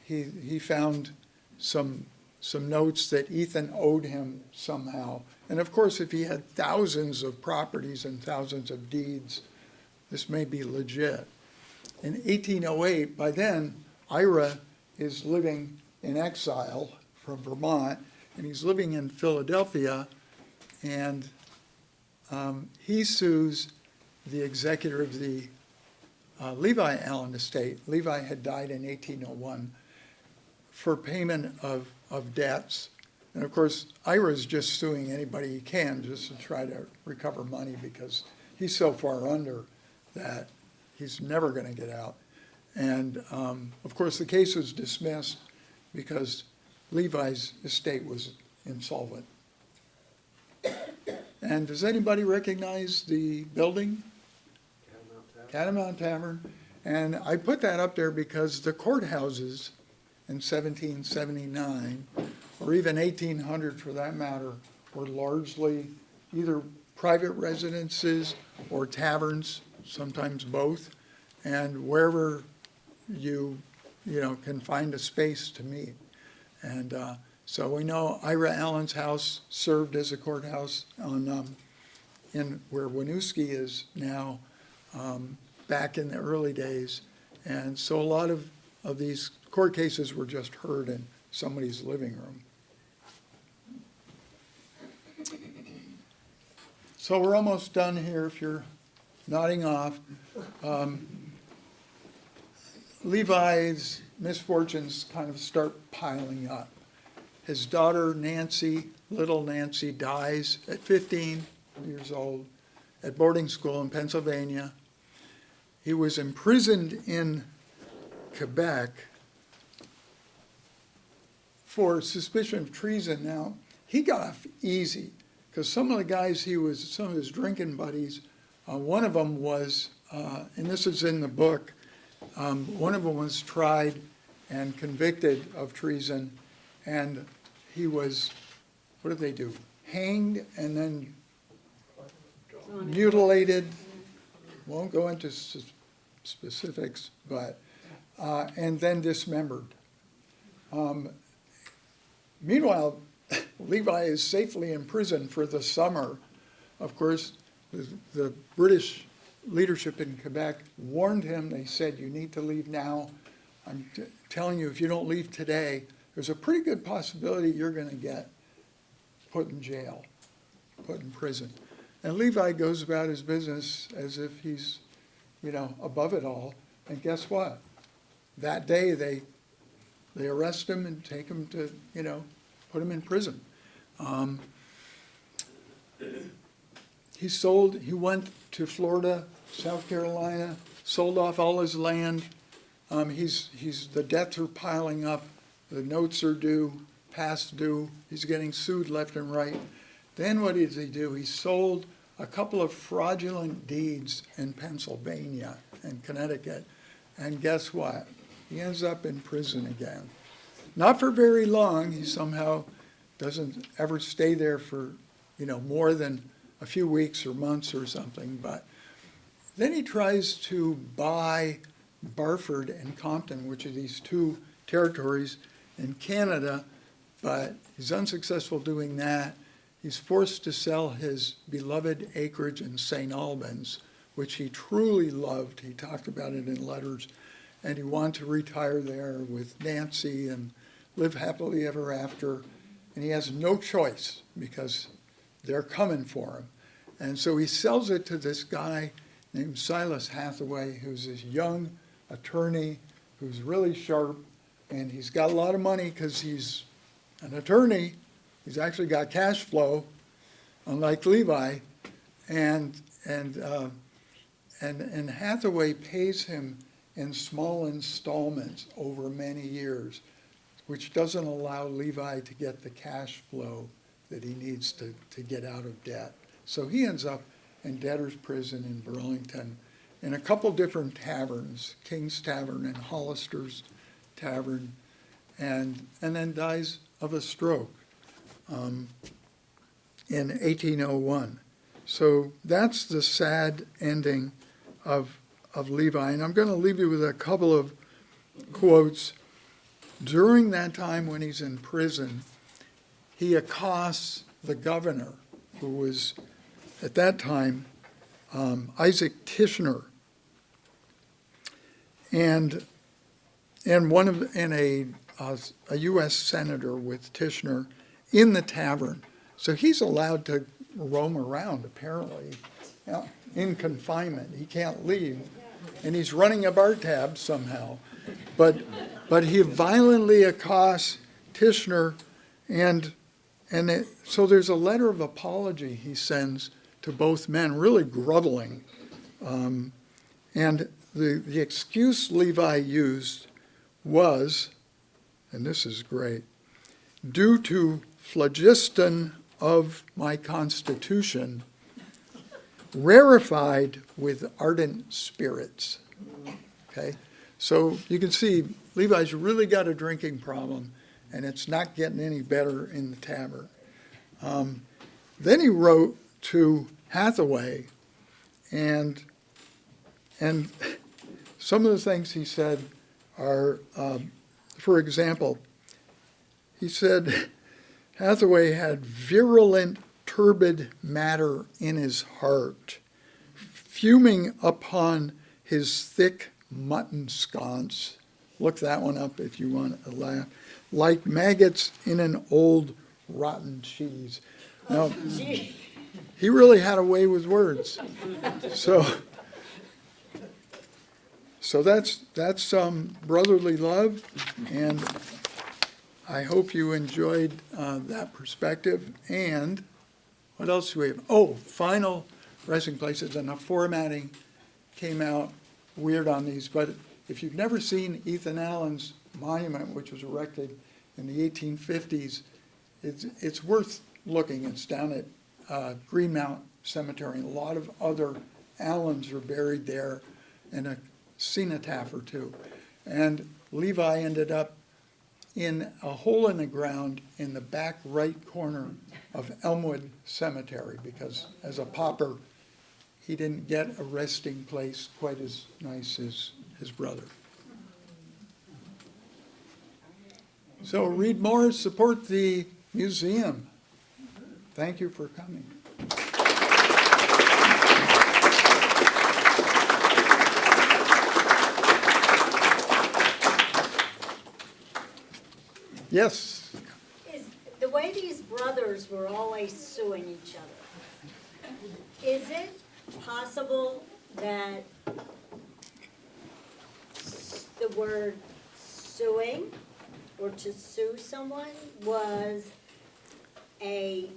he found some notes that Ethan owed him somehow. And of course, if he had thousands of properties and thousands of deeds, this may be legit. In 1808, by then, Ira is living in exile from Vermont, and he's living in Philadelphia, and he sues the executor of the Levi Allen estate. Levi had died in 1801 for payment of debts. And of course, Ira's just suing anybody he can just to try to recover money because he's so far under that he's never going to get out. And of course, the case was dismissed because Levi's estate was insolvent. And does anybody recognize the building? Catamount Tavern. Catamount Tavern. And I put that up there because the courthouses in 1779, or even 1800 for that matter, were largely either private residences or taverns, sometimes both, and wherever you can find a space to meet. And so we know Ira Allen's house served as a courthouse in where Winooski is now, back in the early days. And so a lot of these court cases were just heard in somebody's living room. So we're almost done here if you're nodding off. Levi's misfortunes kind of start piling up. His daughter Nancy, little Nancy, dies at 15 years old at boarding school in Pennsylvania. He was imprisoned in Quebec for suspicion of treason. Now, he got off easy because some of the guys some of his drinking buddies, one of them was, and this is in the book, one of them was tried and convicted of treason, and he was, what did they do? Hanged and then mutilated. Won't go into specifics, but, and then dismembered. Meanwhile, Levi is safely in prison for the summer. Of course, the British leadership in Quebec warned him. They said, you need to leave now. I'm telling you, if you don't leave today, there's a pretty good possibility you're going to get put in jail, put in prison. And Levi goes about his business as if he's, above it all. And guess what? That day they arrest him and take him to, put him in prison. He went to Florida, South Carolina, sold off all his land. The debts are piling up. The notes are due, past due. He's getting sued left and right. Then what does he do? He sold a couple of fraudulent deeds in Pennsylvania and Connecticut. And guess what? He ends up in prison again. Not for very long. He somehow doesn't ever stay there for, more than a few weeks or months or something. But then he tries to buy Barford and Compton, which are these two territories in Canada, but he's unsuccessful doing that. He's forced to sell his beloved acreage in St. Albans, which he truly loved. He talked about it in letters, and he wanted to retire there with Nancy and live happily ever after. And he has no choice because they're coming for him. And so he sells it to this guy named Silas Hathaway, who's this young attorney who's really sharp, and he's got a lot of money because he's an attorney. He's actually got cash flow, unlike Levi, and Hathaway pays him in small installments over many years, which doesn't allow Levi to get the cash flow that he needs to get out of debt. So he ends up in debtor's prison in Burlington in a couple different taverns, King's Tavern and Hollister's Tavern, and then dies of a stroke in 1801. So that's the sad ending of Levi. And I'm going to leave you with a couple of quotes. During that time when he's in prison, he accosts the governor, who was at that time Isaac Tishner, and a U.S. senator with Tishner in the tavern. So he's allowed to roam around, apparently, in confinement. He can't leave, and he's running a bar tab somehow. But he violently accosts Tishner, so there's a letter of apology he sends to both men, really groveling. And the excuse Levi used was, and this is great, due to phlogiston of my constitution, rarefied with ardent spirits. okay? So you can see Levi's really got a drinking problem, and it's not getting any better in the tavern. Then he wrote to Hathaway, and some of the things he said are, for example, he said Hathaway had virulent, turbid matter in his heart, fuming upon his thick mutton sconce. Look that one up if you want a laugh. Like maggots in an old rotten cheese. Now, he really had a way with words. So that's brotherly love, and I hope you enjoyed that perspective. And what else do we have? Oh, final resting places, and the formatting came out weird on these, but if you've never seen Ethan Allen's monument, which was erected in the 1850s, it's worth looking. It's down at Greenmount Cemetery, and a lot of other Allens are buried there, and a cenotaph or two. And Levi ended up in a hole in the ground in the back right corner of Elmwood Cemetery, because as a pauper, he didn't get a resting place quite as nice as his brother. So read more, support the museum. Thank you for coming. Yes. Is the way these brothers were always suing each other, is it possible that the word suing or to sue someone was a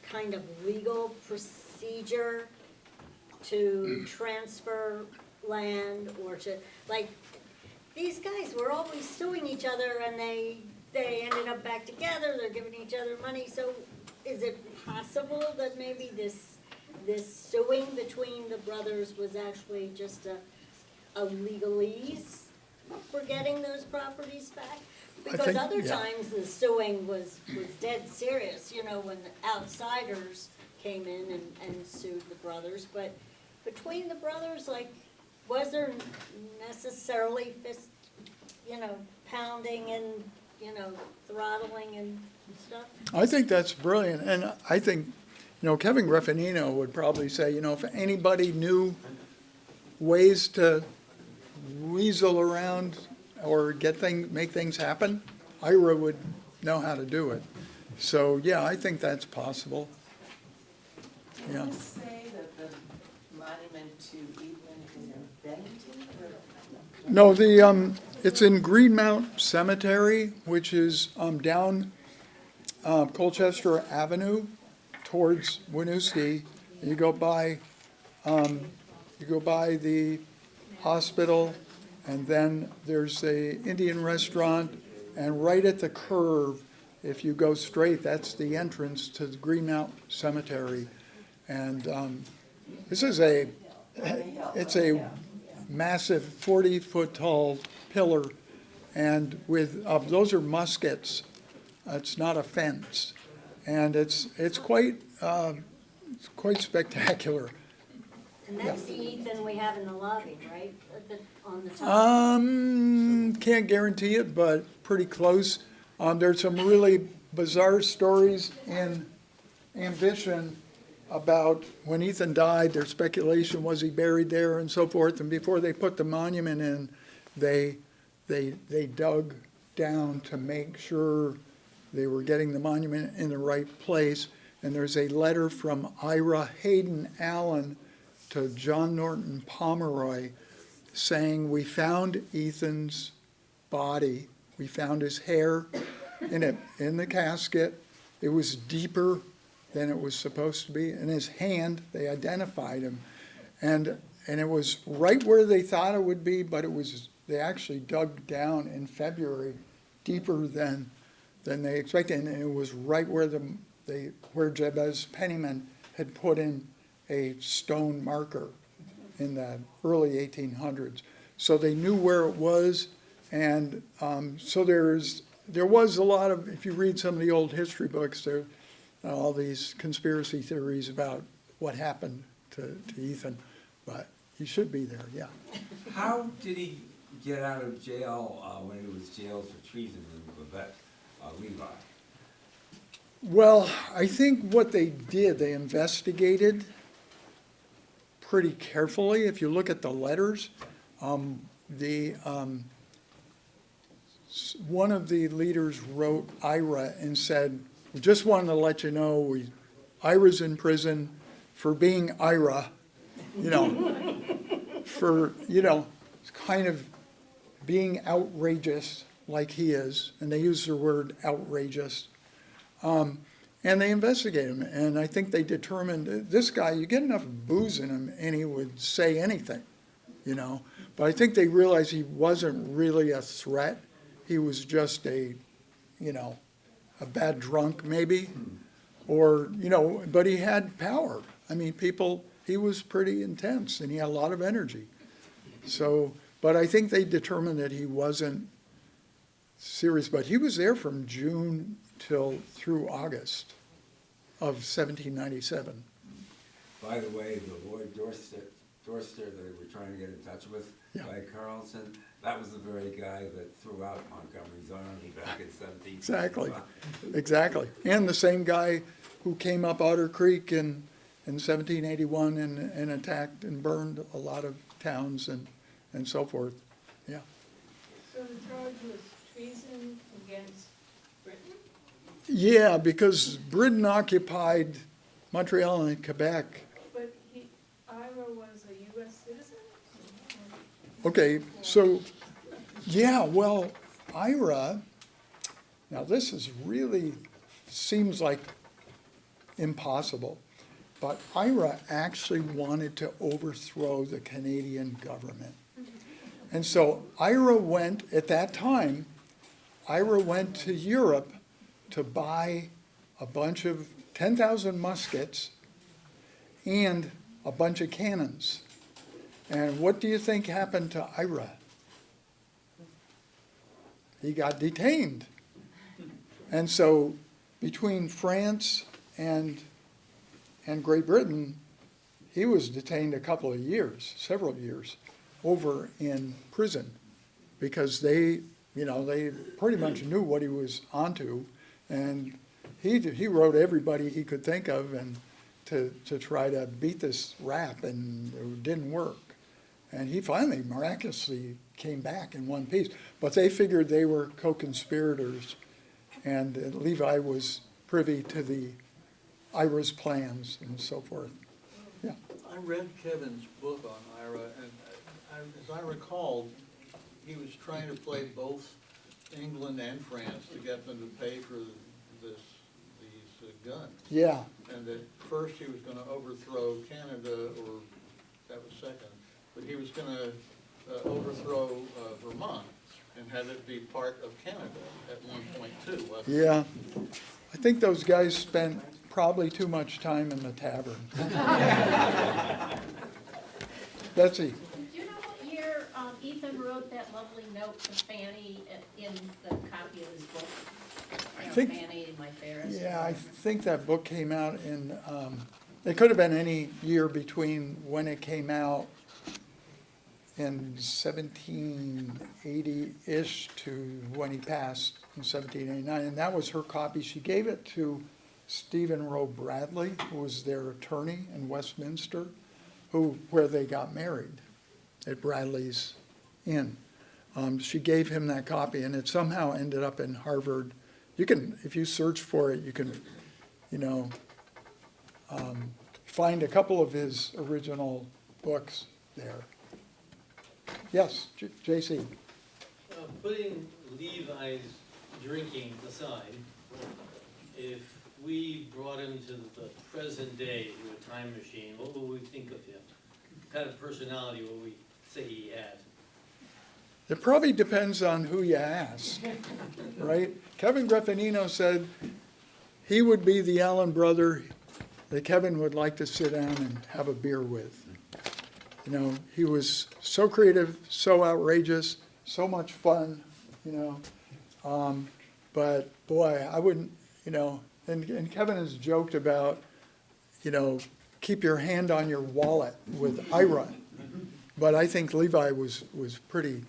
kind of legal procedure to transfer land or to, like, these guys were always suing each other and they ended up back together, they're giving each other money, so is it possible that maybe this suing between the brothers was actually just a legalese for getting those properties back? Because think, other yeah. times the suing was dead serious, you know, when the outsiders came in and sued the brothers, but between the brothers, like, was there necessarily fist, you know, pounding and, you know, throttling and stuff? I think that's brilliant, and I think, Kevin Graffinino would probably say, if anybody knew ways to weasel around or make things happen, Ira would know how to do it. So, yeah, I think that's possible. Yeah. Can you say that the monument to Ethan is in Bennington? No, it's in Greenmount Cemetery, which is down Colchester Avenue towards Winooski. You go by the hospital, and then there's a Indian restaurant, and right at the curve, if you go straight, that's the entrance to the Greenmount Cemetery. And this is it's a massive 40-foot tall pillar, and with those are muskets. It's not a fence, and it's quite spectacular. And that's the Ethan we have in the lobby, right, on the top? Can't guarantee it, but pretty close. There's some really bizarre stories in Ambition about when Ethan died. There's speculation, was he buried there and so forth. And before they put the monument in, they dug down to make sure they were getting the monument in the right place. And there's a letter from Ira Hayden Allen to John Norton Pomeroy saying, we found Ethan's body. We found his hair in the casket. It was deeper than it was supposed to be. In his hand, they identified him. And it was right where they thought it would be, but they actually dug down in February deeper than they expected. And it was right where Jabez Penniman had put in a stone marker in the early 1800s. so they knew where it was. And so there was a lot of, if you read some of the old history books, there are all these conspiracy theories about what happened to Ethan, but he should be there, yeah. How did he get out of jail when he was jailed for treason in Quebec, Levi? Well, I think what they did, they investigated pretty carefully. If you look at the letters, one of the leaders wrote Ira and said, "We just wanted to let you know Ira's in prison for being Ira, for, kind of being outrageous like he is." And they use the word outrageous. And they investigated him, and I think they determined, this guy, you get enough booze in him and he would say anything, But I think they realized he wasn't really a threat. He was just a bad drunk maybe, or, but he had power. I mean, he was pretty intense and he had a lot of energy. So, but I think they determined that he wasn't serious, but he was there from June through August of 1797. By the way, the Lord Dorster that they were trying to get in touch with, Yeah. by Carlson, that was the very guy that threw out Montgomery's army back in 17. Exactly. And the same guy who came up Otter Creek in 1781 and attacked and burned a lot of towns and so forth. Yeah. So the charge was treason against Britain? Yeah, because Britain occupied Montreal and Quebec. But Ira was a U.S. citizen? Okay, so, yeah, well, Ira, now this is really, seems like impossible, but Ira actually wanted to overthrow the Canadian government. And so Ira went, at that time, Ira went to Europe to buy a bunch of 10,000 muskets and a bunch of cannons. And what do you think happened to Ira? He got detained. And so between France and Great Britain, he was detained a couple of years, several years, over in prison, because they pretty much knew what he was onto, and he wrote everybody he could think of and to try to beat this rap, and it didn't work. And he finally miraculously came back in one piece. But they figured they were co-conspirators, and Levi was privy to Ira's plans and so forth. Yeah. I read Kevin's book on Ira, and as I recall, he was trying to play both England and France to get them to pay for these guns. Yeah. And at first he was going to overthrow Canada, or that was second, but he was going to overthrow Vermont and have it be part of Canada at one point too, wasn't it? Yeah. I think those guys spent probably too much time in the tavern. Betsy. Do you know what year Ethan wrote that lovely note to Fanny in the copy of his book? I think, Fanny, my fairest. yeah, I think that book came out in, it could have been any year between when it came out in 1780-ish to when he passed in 1789. And that was her copy. She gave it to Stephen Rowe Bradley, who was their attorney in Westminster, where they got married at Bradley's Inn. She gave him that copy, and it somehow ended up in Harvard. You can, if you search for it, you can, find a couple of his original books there. Yes, J.C. Putting Levi's drinking aside, if we brought him to the present day through a time machine, what would we think of him? What kind of personality would we say he had? It probably depends on who you ask, right? Kevin Graffinino said he would be the Allen brother that Kevin would like to sit down and have a beer with. You know, he was so creative, so outrageous, so much fun, you know. But boy, I wouldn't, you know, and Kevin has joked about, you know, keep your hand on your wallet with Ira. But I think Levi was pretty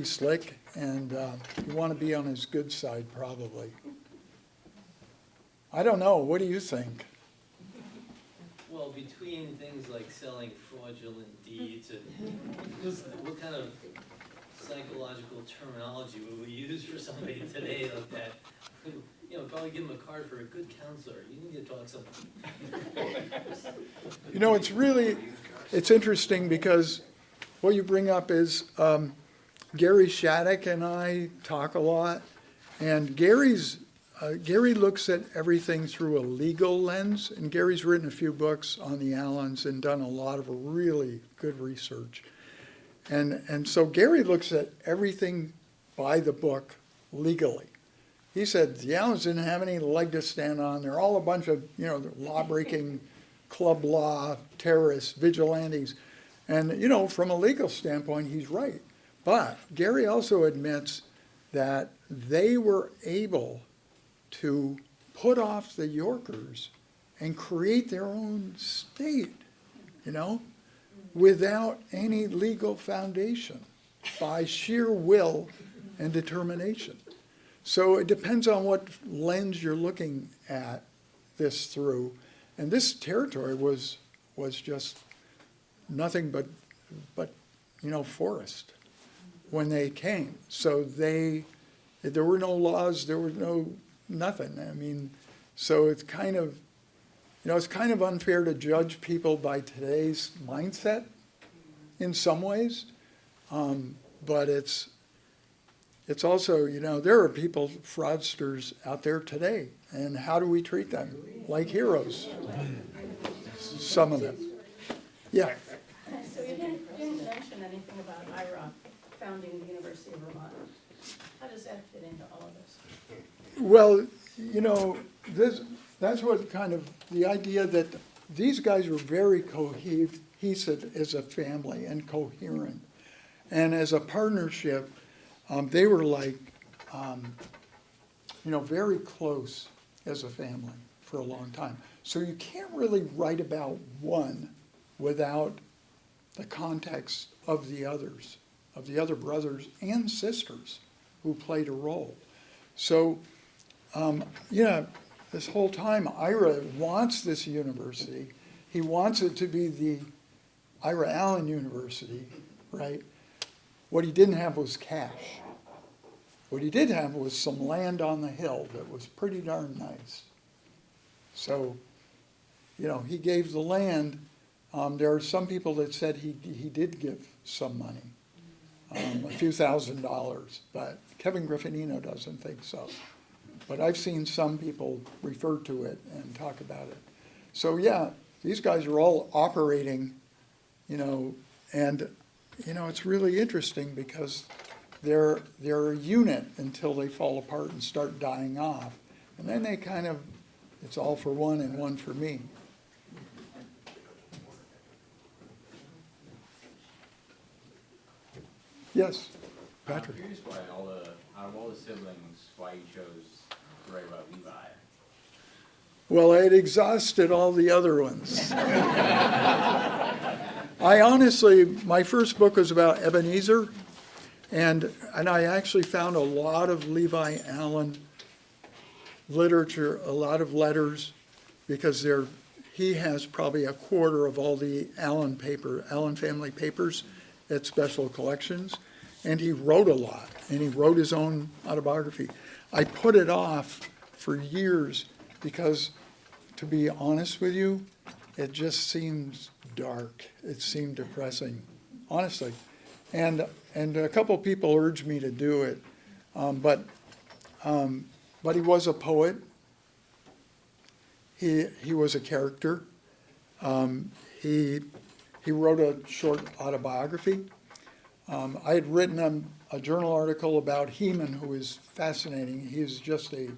slick, and you want to be on his good side probably. I don't know, what do you think? Well, between things like selling fraudulent deeds and what kind of psychological terminology would we use for somebody today like that? You know, probably give them a card for a good counselor. You need to talk something. You know, it's interesting because what you bring up is Gary Shattuck and I talk a lot, and Gary looks at everything through a legal lens, and Gary's written a few books on the Allens and done a lot of really good research. And so Gary looks at everything by the book legally. He said the Allens didn't have any leg to stand on. They're all a bunch of, you know, law-breaking, club law, terrorists, vigilantes. And, you know, from a legal standpoint, he's right. But Gary also admits that they were able to put off the Yorkers and create their own state, you know, without any legal foundation, by sheer will and determination. So it depends on what lens you're looking at this through. And this territory was just nothing but you know, forest when they came. So there were no laws, there was no nothing. I mean, so it's kind of, you know, it's kind of unfair to judge people by today's mindset in some ways. But it's also, you know, there are people, fraudsters out there today, and how do we treat them? Like heroes. Some of them. Yeah. So you didn't mention anything about Ira founding the University of Vermont. How does that fit into all of this? Well, you know, that's what kind of, the idea that these guys were very cohesive as a family and coherent. And as a partnership, they were like, you know, very close as a family for a long time. So you can't really write about one without the context of the others, of the other brothers and sisters who played a role. So, yeah, this whole time, Ira wants this university. He wants it to be the Ira Allen University, right? What he didn't have was cash. What he did have was some land on the hill that was pretty darn nice. So, you know, he gave the land. There are some people that said he did give some money, a few $1,000s, but Kevin Griffinino doesn't think so. But I've seen some people refer to it and talk about it. So yeah, these guys are all operating, you know, and, you know, it's really interesting because they're a unit until they fall apart and start dying off. And then they kind of, it's all for one and one for me. Yes, Patrick. I'm curious why out of all the siblings, why you chose to write about Levi. Well, I had exhausted all the other ones. I honestly, my first book was about Ebenezer, and I actually found a lot of Levi Allen literature, a lot of letters, because he has probably a quarter of all the Allen family papers at special collections, and he wrote a lot, and he wrote his own autobiography. I put it off for years because, to be honest with you, it just seems dark. It seemed depressing, honestly. And a couple people urged me to do it, but he was a poet. He was a character. He wrote a short autobiography. I had written a journal article about Heman, who is fascinating. He is just a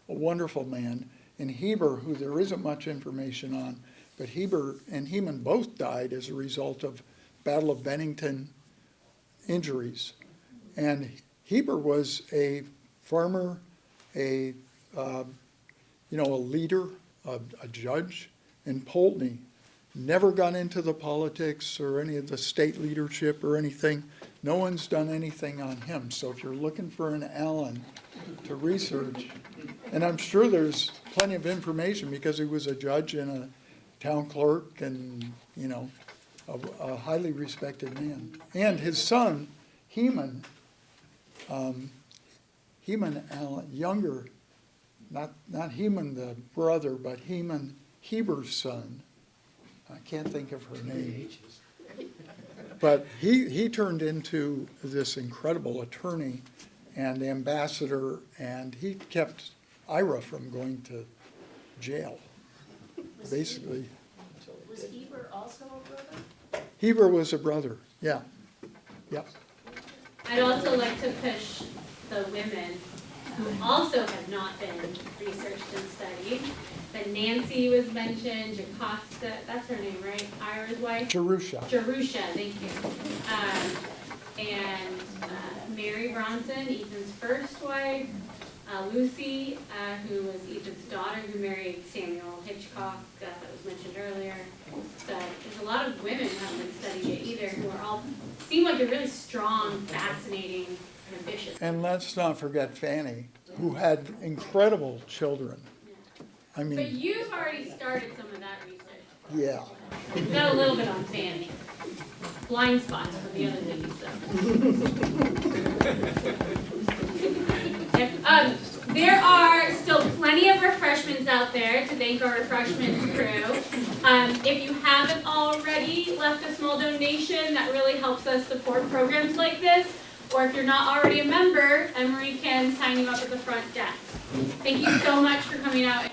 wonderful man. And Heber, who there isn't much information on, but Heber and Heman both died as a result of Battle of Bennington injuries. And Heber was a farmer, a leader, a judge in Poultney. Never got into the politics or any of the state leadership or anything. No one's done anything on him. So if you're looking for an Allen to research, and I'm sure there's plenty of information because he was a judge and a town clerk and, a highly respected man. And his son, Heman Allen, younger, not Heman the brother, but Heman Heber's son. I can't think of her name. But he turned into this incredible attorney and ambassador, and he kept Ira from going to jail, basically. Was Heber also a brother? Heber was a brother, yeah. Yep. I'd also like to push the women who also have not been researched and studied. But Nancy was mentioned, Jocasta, that's her name, right? Ira's wife? Jerusha. Jerusha, thank you. And Mary Bronson, Ethan's first wife. Lucy, who was Ethan's daughter, who married Samuel Hitchcock, that was mentioned earlier. So there's a lot of women who haven't been studied yet either, who are all, seem like they're really strong, fascinating, and ambitious. And let's not forget Fanny, who had incredible children. I But mean, you've already started some of that research. yeah. We've got a little bit on Fanny. Blind spots for the other ladies, though. There are still plenty of refreshments out there to thank our refreshments crew. If you haven't already left a small donation, that really helps us support programs like this. Or if you're not already a member, Emery can sign you up at the front desk. Thank you so much for coming out and